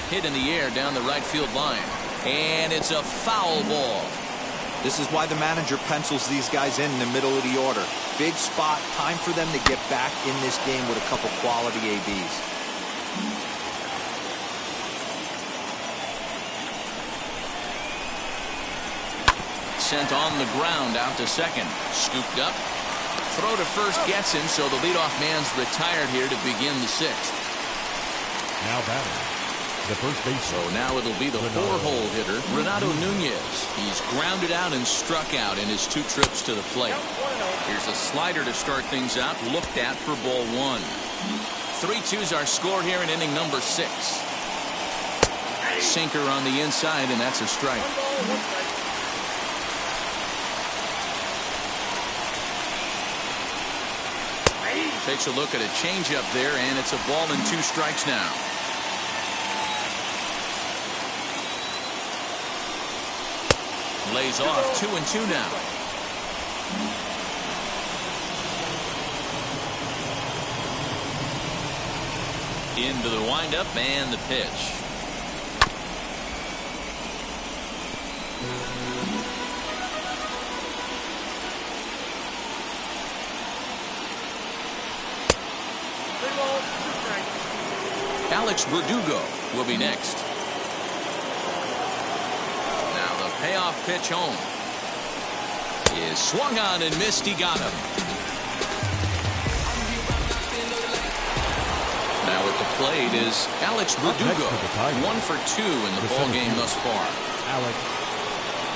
Hit in the air down the right field line. And it's a foul ball. This is why the manager pencils these guys in the middle of the order. Big spot, time for them to get back in this game with a couple quality ABs. Sent on the ground out to second. Scooped up. Throw to first gets him, so the leadoff man's retired here to begin the 6th. Now batting. The first base. So now it'll be the 4-hole hitter, Renato Nunez. He's grounded out and struck out in his 2 trips to the plate. Here's a slider to start things out, looked at for ball 1. 3-2's our score here in inning number 6. Sinker on the inside, and that's a strike. Takes a look at a changeup there, and it's a ball and 2 strikes now. Lays off 2-2 now. Into the windup and the pitch. Alex Berdugo will be next. Payoff pitch home is swung on and missed. He got him. Now at the plate is Alex Berdugo. 1 for 2 in the ball game thus far. Alex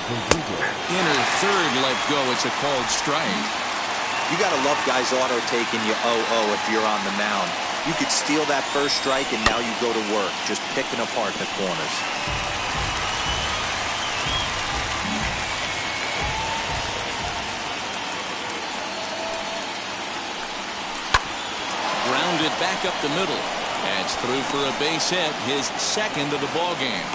Berdugo. Inner third let go. It's a called strike. You got to love guys auto taking you 0-0 if you're on the mound. You could steal that first strike and now you go to work just picking apart the corners. Grounded back up the middle. That's through for a base hit, his 2nd of the ball game.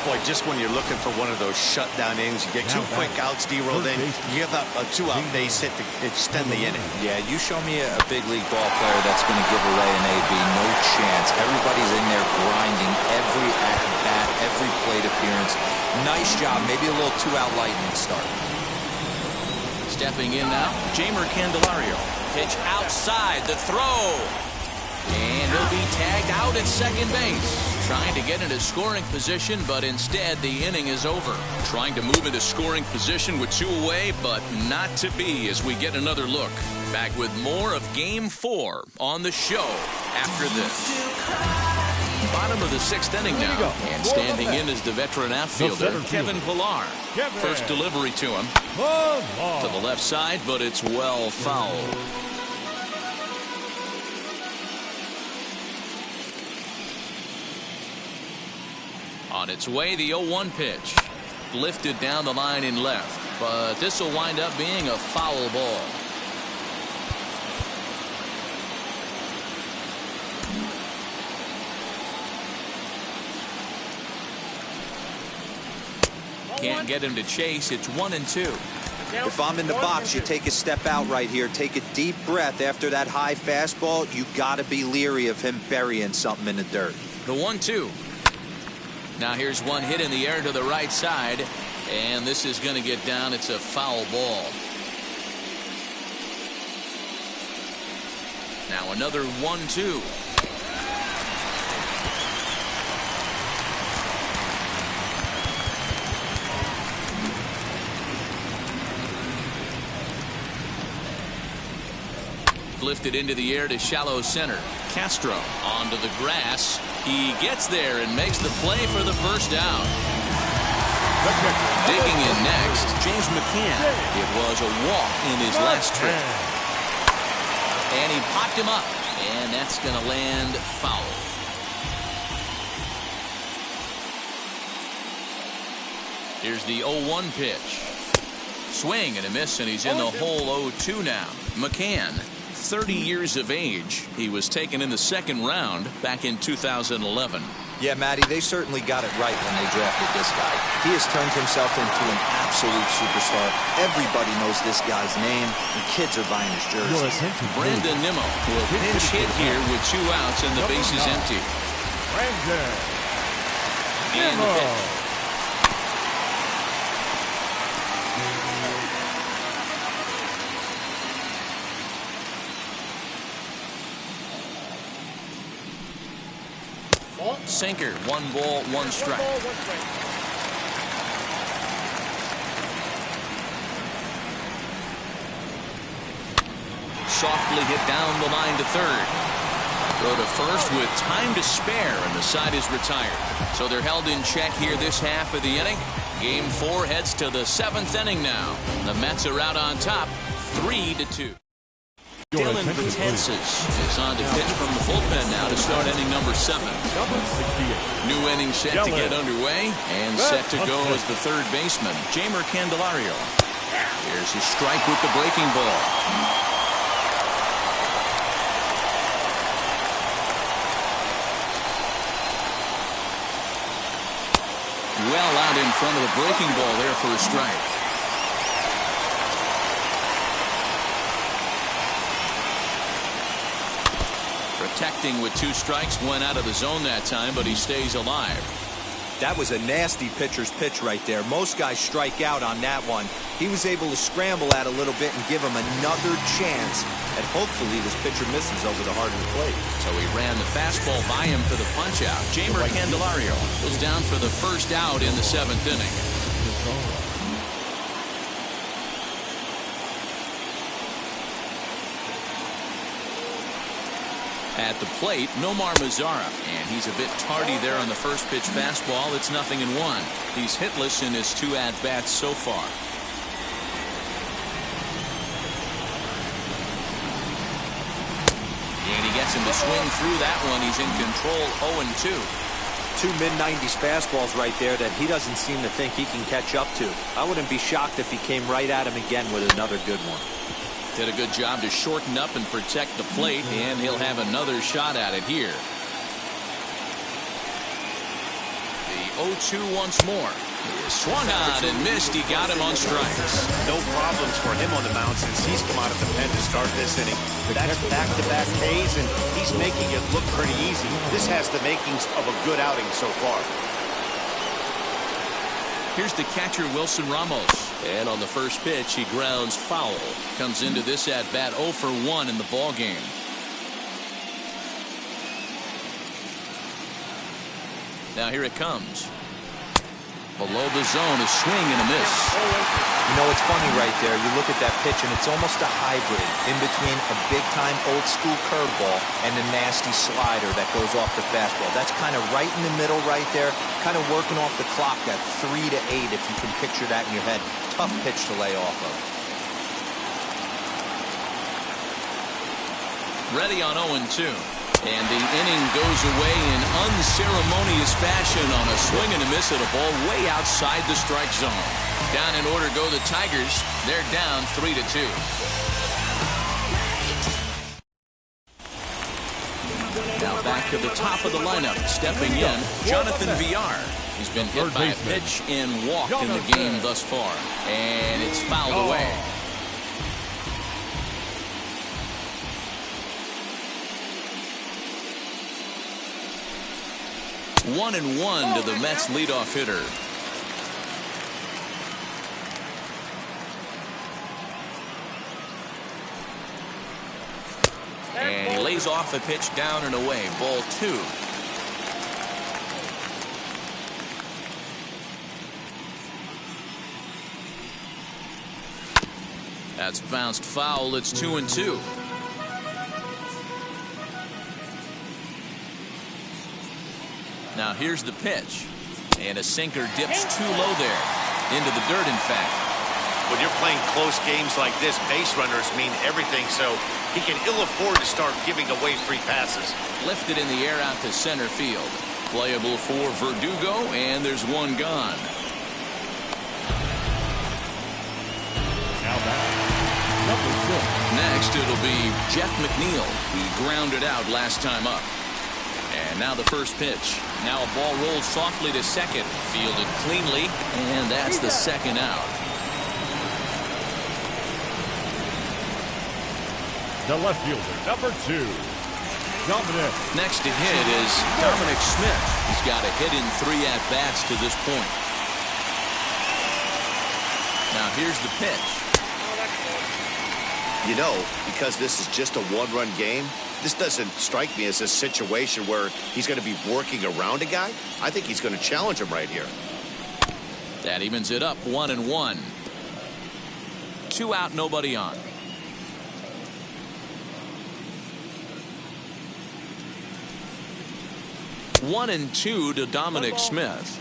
Boy, just when you're looking for one of those shutdown innings, you get 2 quick outs, D-roll, then you give up a 2-out base hit to extend the inning. Yeah, you show me a big league ball player that's going to give away an AB. No chance. Everybody's in there grinding every at-bat, every plate appearance. Nice job. Maybe a little 2-out lightning start. Stepping in now, Candelario. Pitch outside, the throw. And he'll be tagged out at second base. Trying to get into scoring position, but instead the inning is over. Trying to move into scoring position with 2 away, but not to be as we get another look. Back with more of Game 4 on the show after this. Bottom of the 6th inning now. And standing in is the veteran outfielder, Kevin Pillar. First delivery to him. To the left side, but it's well fouled. On its way, the 0-1 pitch. Lifted down the line in left. But this will wind up being a foul ball. Can't get him to chase. It's 1-2. If I'm in the box, you take a step out right here. Take a deep breath after that high fastball. You got to be leery of him burying something in the dirt. The 1-2. Now here's one hit in the air to the right side. And this is going to get down. It's a foul ball. Now another 1-2. Lifted into the air to shallow center. Castro onto the grass. He gets there and makes the play for the first out. Digging in next, James Mccann. It was a walk in his last trip. And he popped him up. And that's going to land foul. Here's the 0-1 pitch. Swing and a miss, and he's in the hole 0-2 now. Mccann, 30 years of age. He was taken in the 2nd round back in 2011. Yeah, Matty, they certainly got it right when they drafted this guy. He has turned himself into an absolute superstar. Everybody knows this guy's name, and kids are buying his jersey. Brandon Nimmo will pinch hit here with 2 outs and the base is empty. And the pitch. Sinker, 1 ball, 1 strike. Softly hit down the line to third. Throw to first with time to spare, and the side is retired. So they're held in check here this half of the inning. Game 4 heads to the 7th inning now. The Mets are out on top, 3-2. Dylan Betances is on to pitch from the bullpen now to start inning number 7. New inning set to get underway and set to go as the third baseman, Candelario. Here's his strike with the breaking ball. Well out in front of the breaking ball there for a strike. Protecting with 2 strikes, went out of the zone that time, but he stays alive. That was a nasty pitcher's pitch right there. Most guys strike out on that one. He was able to scramble at a little bit and give him another chance. And hopefully this pitcher misses over the heart of the plate. So he ran the fastball by him for the punch out. Candelario was down for the first out in the 7th inning. At the plate, Nomar Mazara, and he's a bit tardy there on the first pitch fastball. It's 0-1. He's hitless in his 2 at-bats so far. And he gets him to swing through that one. He's in control, 0-2. 2 mid-90s fastballs right there that he doesn't seem to think he can catch up to. I wouldn't be shocked if he came right at him again with another good one. Did a good job to shorten up and protect the plate, and he'll have another shot at it here. The 0-2 once more. He swung on and missed. He got him on strikes. No problems for him on the mound since he's come out of the pen to start this inning. That's back-to-back Ks, and he's making it look pretty easy. This has the makings of a good outing so far. Here's the catcher, Wilson Ramos. And on the first pitch, he grounds foul. Comes into this at-bat 0 for 1 in the ballgame. Now here it comes. Below the zone, a swing and a miss. You know, it's funny right there. You look at that pitch, and it's almost a hybrid in between a big-time old-school curveball and a nasty slider that goes off the fastball. That's kind of right in the middle right there, kind of working off the clock, that 3 to 8, if you can picture that in your head. Tough pitch to lay off of. Ready on 0-2. And the inning goes away in unceremonious fashion on a swing and a miss at a ball way outside the strike zone. Down in order go the Tigers. They're down 3-2. Now back to the top of the lineup. Stepping in, Jonathan Villar. He's been hit by a pitch and walked in the game thus far. And it's fouled away. 1-1 to the Mets leadoff hitter. And he lays off a pitch down and away. Ball 2. That's bounced foul. It's 2-2. Now here's the pitch. And a sinker dips too low there. Into the dirt, in fact. When you're playing close games like this, base runners mean everything, so he can ill afford to start giving away free passes. Lifted in the air out to center field. Playable for Berdugo, and there's one gone. Now back. Next, it'll be Jeff Mcneil. He grounded out last time up. And now the first pitch. Now a ball rolled softly to second. Fielded cleanly, and that's the second out. The left fielder, number 2, Dominic. Next to hit is Dominic Smith. He's got a hit in 3 at-bats to this point. Now here's the pitch. You know, because this is just a one-run game, this doesn't strike me as a situation where he's going to be working around a guy. I think he's going to challenge him right here. That evens it up 1-1. 2 out, nobody on. 1-2 to Dominic Smith.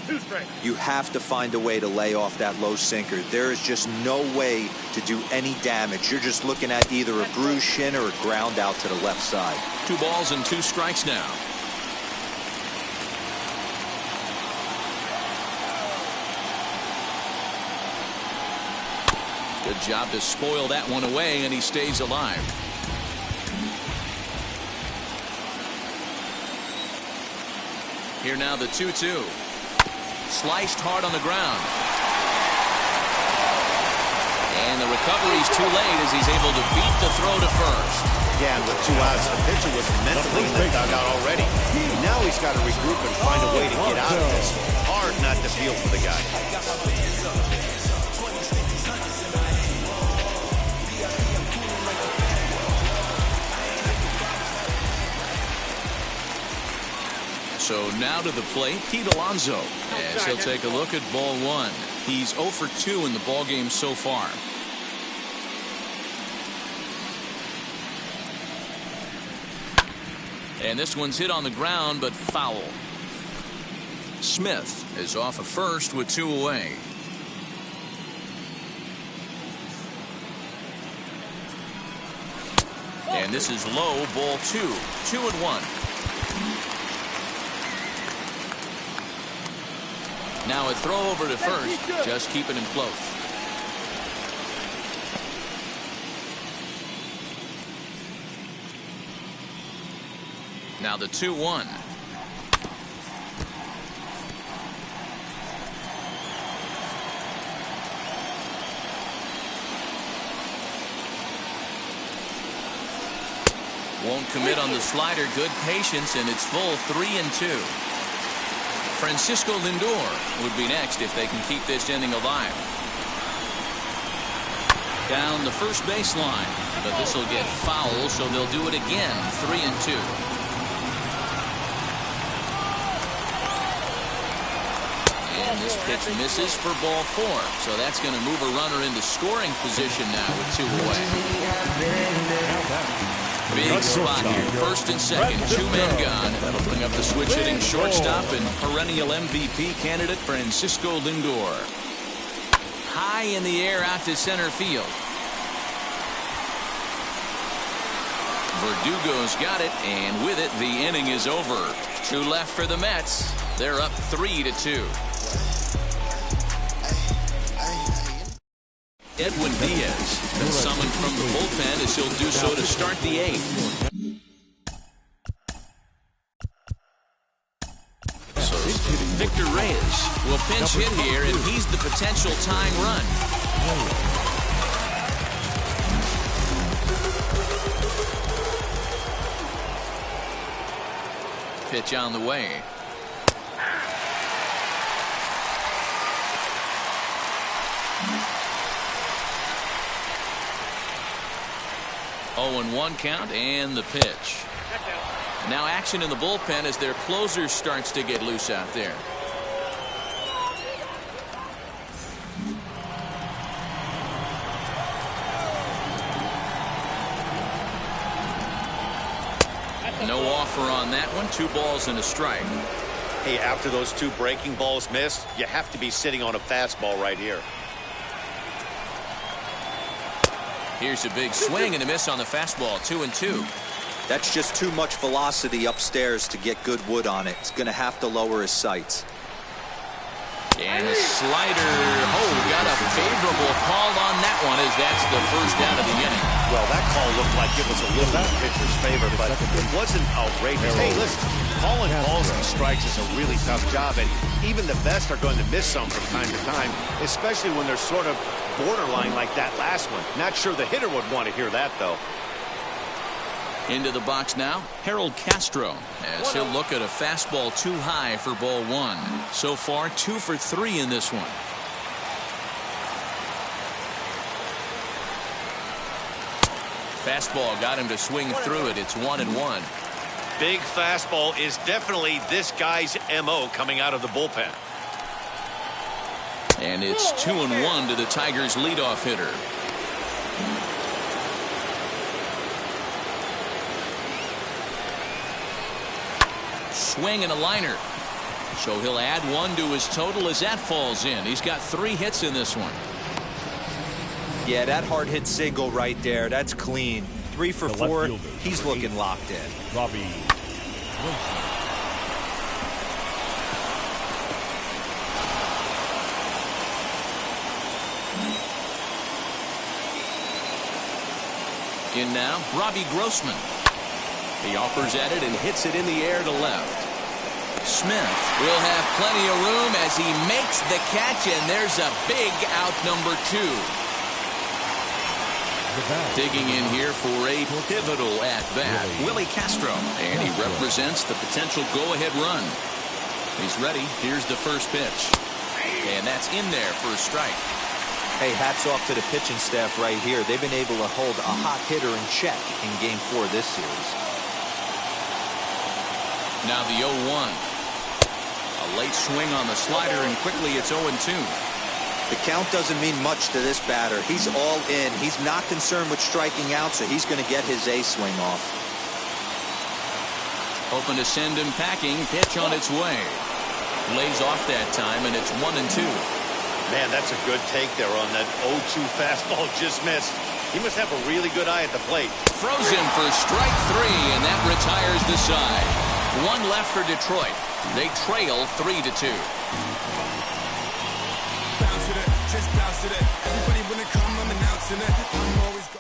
You have to find a way to lay off that low sinker. There is just no way to do any damage. You're just looking at either a bruised shin or a ground out to the left side. 2 balls and 2 strikes now. Good job to spoil that one away, and he stays alive. Here now the 2-2. Sliced hard on the ground. And the recovery's too late as he's able to beat the throw to first. Yeah, and with 2 outs, the pitcher was mentally in the dugout already. Now he's got to regroup and find a way to get out of this. Hard not to feel for the guy. So now to the plate, Pete Alonso, as he'll take a look at ball 1. He's 0 for 2 in the ball game so far. And this one's hit on the ground, but foul. Smith is off of first with 2 away. And this is low, ball 2. 2-1. Now a throw over to first, just keeping him close. Now the 2-1. Won't commit on the slider. Good patience, and it's full 3-2. Francisco Lindor would be next if they can keep this inning alive. Down the first baseline, but this will get foul, so they'll do it again. 3-2. And this pitch misses for ball 4. So that's going to move a runner into scoring position now with 2 away. Big spot here. First and second. 2 men gone. That'll bring up the switch hitting shortstop and perennial MVP candidate Francisco Lindor. High in the air out to center field. Berdugo's got it, and with it, the inning is over. 2 left for the Mets. They're up 3-2. Edwin Diaz been summoned from the bullpen as he'll do so to start the 8th. So Victor Reyes will pinch hit here, and he's the potential tying run. Pitch on the way. Oh, and 1 count, and the pitch. Now action in the bullpen as their closer starts to get loose out there. No offer on that one. 2 balls and a strike. Hey, after those 2 breaking balls missed, you have to be sitting on a fastball right here. Here's a big swing and a miss on the fastball. 2-2. That's just too much velocity upstairs to get good wood on it. It's going to have to lower his sights. And a slider. Oh, got a favorable call on that one as that's the first out of the inning. Well, that call looked like it was a little in the pitcher's favor, but it wasn't outrageous. Hey, listen, calling balls and strikes is a really tough job, and even the best are going to miss some from time to time, especially when they're sort of borderline like that last one. Not sure the hitter would want to hear that, though. Into the box now, Harold Castro, as he'll look at a fastball too high for ball 1. So far, 2 for 3 in this one. Fastball got him to swing through it. It's 1-1. Big fastball is definitely this guy's MO coming out of the bullpen. And it's 2-1 to the Tigers' leadoff hitter. Swing and a liner. So he'll add 1 to his total as that falls in. He's got 3 hits in this one. Yeah, that hard hit single right there. That's clean. 3 for 4. He's looking locked in. Robbie Grossman. In now, Robbie Grossman. He offers at it and hits it in the air to left. Smith will have plenty of room as he makes the catch, and there's a big out number 2. Digging in here for a pivotal at-bat, Willie Castro, and he represents the potential go-ahead run. He's ready. Here's the first pitch. And that's in there for a strike. Hey, hats off to the pitching staff right here. They've been able to hold a hot hitter in check in Game 4 this series. Now the 0-1. A late swing on the slider, and quickly it's 0-2. The count doesn't mean much to this batter. He's all in. He's not concerned with striking out, so he's going to get his A swing off. Hoping to send him packing. Pitch on its way. Lays off that time, and it's 1-2. Man, that's a good take there on that 0-2 fastball just missed. He must have a really good eye at the plate. Frozen for strike 3, and that retires the side. 1 left for Detroit. They trail 3-2. Just bounce it. Everybody when it come, I'm announcing it. I'm always go.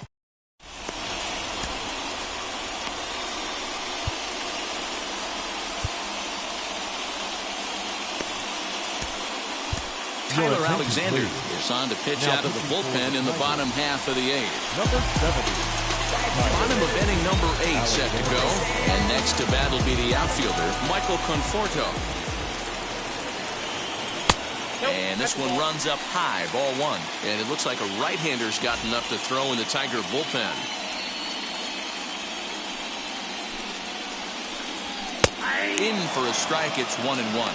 Tyler Alexander is on to pitch out of the bullpen in the bottom half of the 8th. Number 70. Bottom of inning number 8 set to go. And next to bat will be the outfielder, Michael Conforto. And this one runs up high, ball 1. And it looks like a right-hander's got enough to throw in the Tiger bullpen. In for a strike, it's 1-1.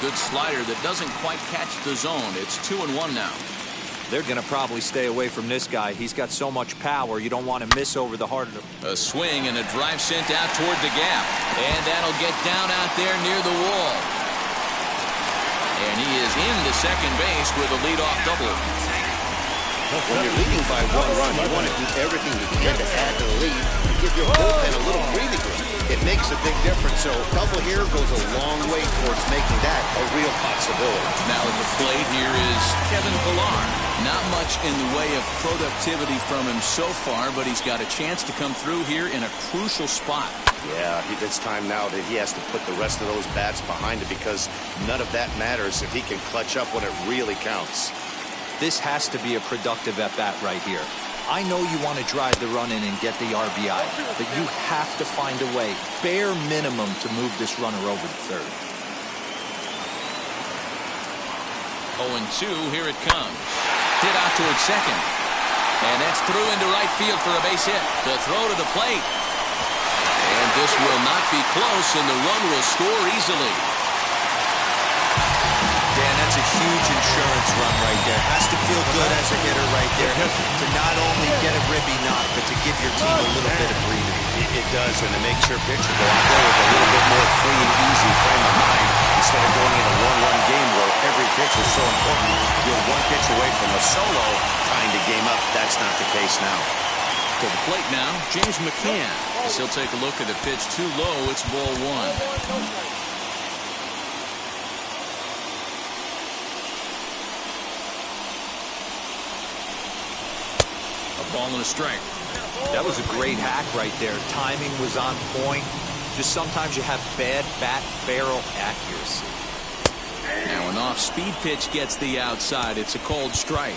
good slider that doesn't quite catch the zone. It's 2-1 now. They're going to probably stay away from this guy. He's got so much power, you don't want to miss over the heart of him. A swing and a drive sent out toward the gap. And that'll get down out there near the wall. And he is into second base with a leadoff double. When you're leading by 1 run, you want to do everything you can to add to the lead and give your bullpen a little breathing room. It makes a big difference, so a double here goes a long way towards making that a real possibility. Now at the plate here is Kevin Pillar. Not much in the way of productivity from him so far, but he's got a chance to come through here in a crucial spot. Yeah, it's time now that he has to put the rest of those bats behind it, because none of that matters if he can clutch up when it really counts. This has to be a productive at-bat right here. I know you want to drive the run in and get the RBI, but you have to find a way, bare minimum, to move this runner over to third. 0-2, here it comes. Hit out towards second. And that's through into right field for a base hit. The throw to the plate. And this will not be close, and the run will score easily. Dan, that's a huge insurance run right there. Has to feel good as a hitter right there to not only get a ribby knock, but to give your team a little bit of breathing. It does, and it makes your pitcher go out there with a little bit more free and easy frame of mind instead of going in a one-run game where every pitch is so important. You're one pitch away from a solo tying the game up. That's not the case now. To the plate now, James Mccann. As he'll take a look at a pitch too low. It's ball 1. Ball and a strike. That was a great hack right there. Timing was on point. Just sometimes you have bad bat barrel accuracy. Now an off-speed pitch gets the outside. It's a called strike.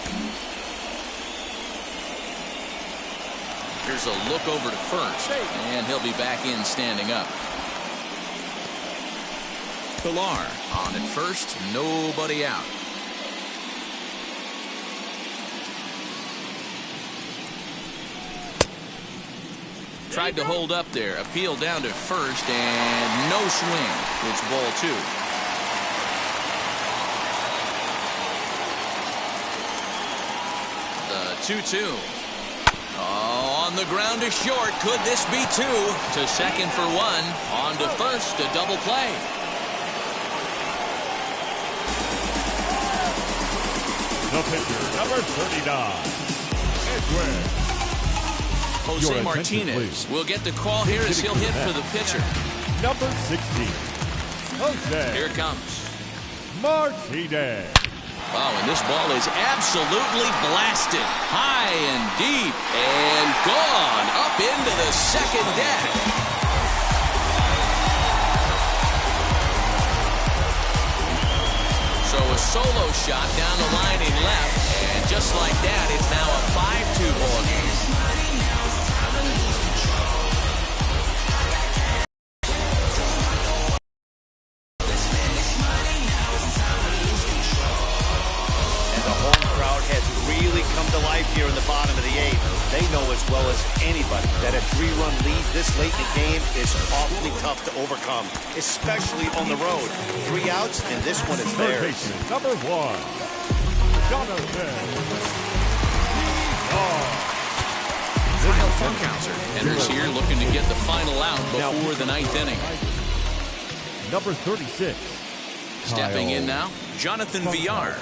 Here's a look over to first, and he'll be back in standing up. Pillar on at first, nobody out. Tried to hold up there. Appeal down to first, and no swing. It's ball 2. The 2-2. Oh, on the ground to short. Could this be 2? To second for 1. On to first. A double play. The pitcher, number 39, Edwin. Jose Martinez will get the call here as he'll hit for the pitcher. Number 16, Jose. Here it comes. Martinez. Wow, and this ball is absolutely blasted. High and deep and gone up into the second deck. So a solo shot down the line in left, and just like that, it's now a 5-2 ball game. Here in the bottom of the 8th, they know as well as anybody that a 3-run lead this late in the game is awfully tough to overcome, especially on the road. 3 outs, and this one is theirs. Number 1, Jonathan. Kyle Funkhauser enters here looking to get the final out before the 9th inning. Number 36. Stepping in now, Jonathan Villar.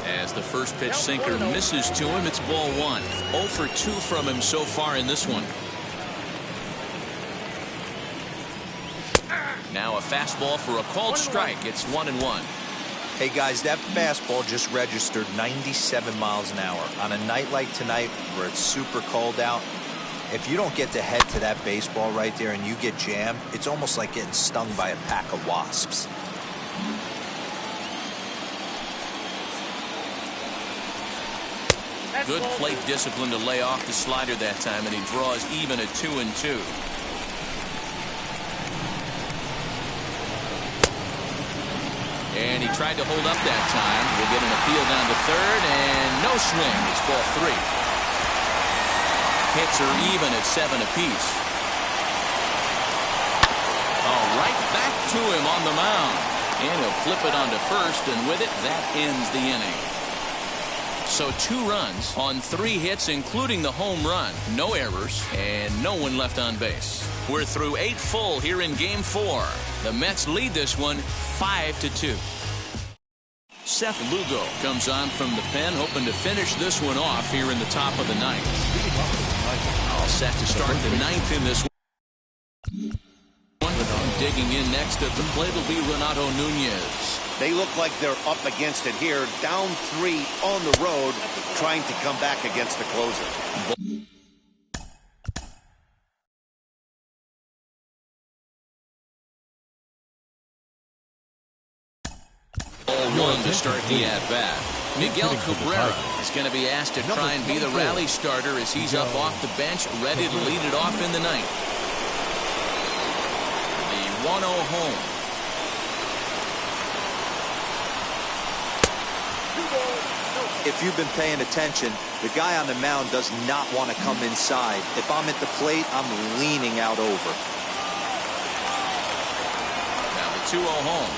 As the first pitch sinker misses to him, it's ball 1. 0 for 2 from him so far in this one. Now a fastball for a called strike. It's 1-1. Hey guys, that fastball just registered 97 miles an hour. On a night like tonight where it's super cold out, if you don't get to head to that baseball right there and you get jammed, it's almost like getting stung by a pack of wasps. Good plate discipline to lay off the slider that time, and he draws even at 2-2. And he tried to hold up that time. We'll get an appeal down to third, and no swing. It's ball 3. Hits are even at 7 apiece. Oh, right back to him on the mound. And he'll flip it onto first, and with it, that ends the inning. So 2 runs on 3 hits, including the home run. No errors, and no one left on base. We're through 8 full here in Game 4. The Mets lead this one 5-2. Seth Lugo comes on from the pen, hoping to finish this one off here in the top of the 9th. All set to start the 9th in this one. Digging in next at the plate will be Renato Nunez. They look like they're up against it here, down 3 on the road, trying to come back against the closer. Ball 1 to start the at-bat. Miguel Cabrera is going to be asked to try and be the rally starter as he's up off the bench, ready to lead it off in the 9th. The 1-0 home. If you've been paying attention, the guy on the mound does not want to come inside. If I'm at the plate, I'm leaning out over. Now the 2-0 home.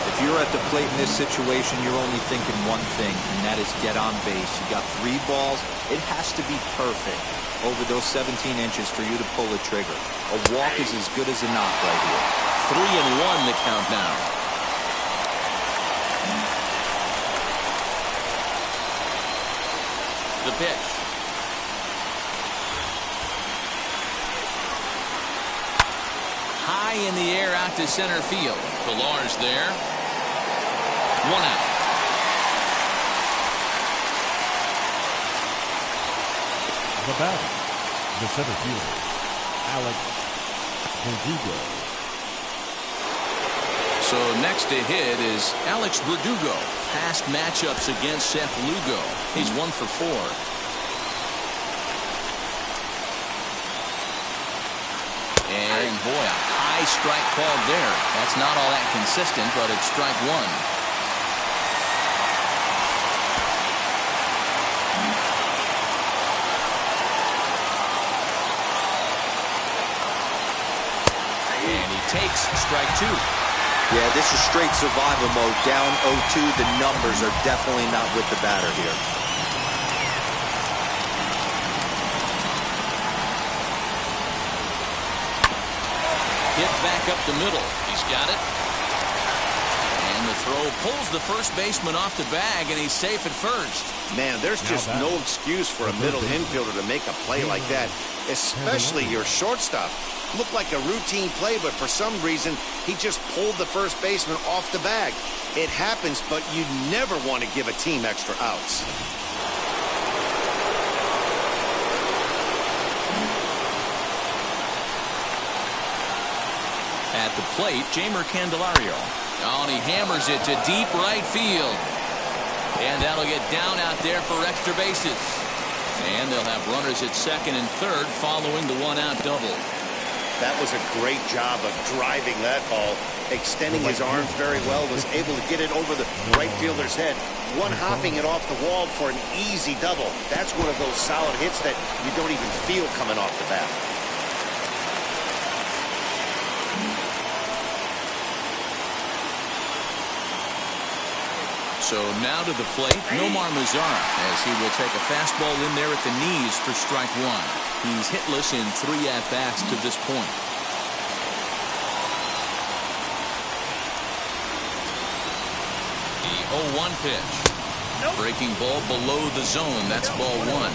If you're at the plate in this situation, you're only thinking one thing, and that is get on base. You got 3 balls. It has to be perfect over those 17 inches for you to pull a trigger. A walk is as good as a knock right here. 3-1 the count now. The pitch. High in the air out to center field. Pilar's there. 1 out. The batter, the center fielder, Alex Berdugo. So next to hit is Alex Berdugo. Past matchups against Seth Lugo. He's 1 for 4. And boy, a high strike called there. That's not all that consistent, but it's strike 1. Takes strike 2. Yeah, this is straight survival mode. Down 0-2. The numbers are definitely not with the batter here. Hit back up the middle. He's got it. And the throw pulls the first baseman off the bag, and he's safe at first. Man, there's just no excuse for a middle infielder to make a play like that, especially your shortstop. Looked like a routine play, but for some reason, he just pulled the first baseman off the bag. It happens, but you never want to give a team extra outs. At the plate, Candelario. Oh, and he hammers it to deep right field. And that'll get down out there for extra bases. And they'll have runners at second and third following the 1-out double. That was a great job of driving that ball, extending his arms very well, was able to get it over the right fielder's head, one-hopping it off the wall for an easy double. That's one of those solid hits that you don't even feel coming off the bat. So now to the plate, Nomar Mazara, as he will take a fastball in there at the knees for strike 1. He's hitless in 3 at-bats to this point. The 0-1 pitch. Breaking ball below the zone. That's ball 1.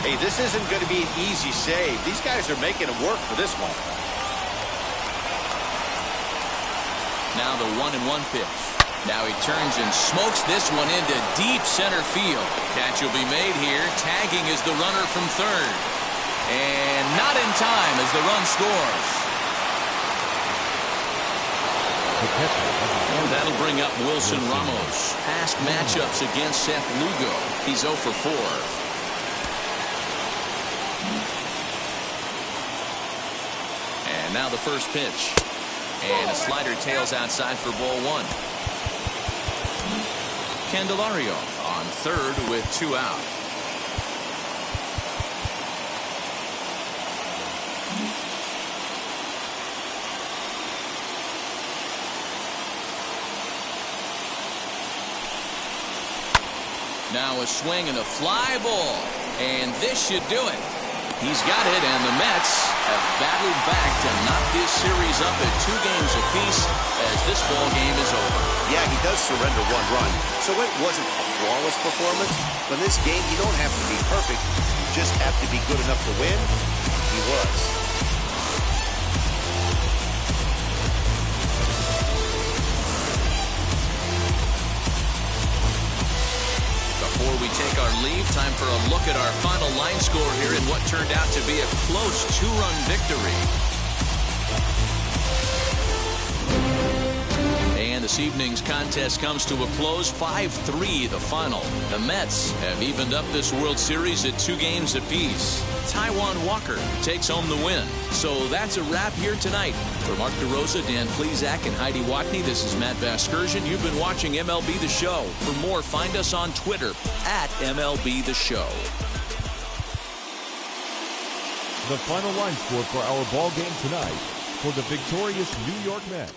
Hey, this isn't going to be an easy save. These guys are making it work for this one. Now the 1-1 pitch. Now he turns and smokes this one into deep center field. Catch will be made here. Tagging is the runner from third. And not in time as the run scores. And that'll bring up Wilson Ramos. Past matchups against Seth Lugo. He's 0 for 4. And now the first pitch. And a slider tails outside for ball 1. Candelario on third with 2 out. Now a swing and a fly ball. And this should do it. He's got it, and the Mets have battled back to knock this series up at 2 games apiece as this ball game is over. Yeah, he does surrender 1 run, so it wasn't a flawless performance. But in this game, you don't have to be perfect. You just have to be good enough to win. He was. Before we take our leave, time for a look at our final line score here in what turned out to be a close 2-run victory. And this evening's contest comes to a close, 5-3 the final. The Mets have evened up this World Series at 2 games apiece. Taijuan Walker takes home the win. So that's a wrap here tonight. For Mark DeRosa, Dan Plesac, and Heidi Watney, this is Matt Vasgersian. You've been watching MLB The Show. For more, find us on Twitter at MLB The Show. The final line score for our ball game tonight for the victorious New York Mets.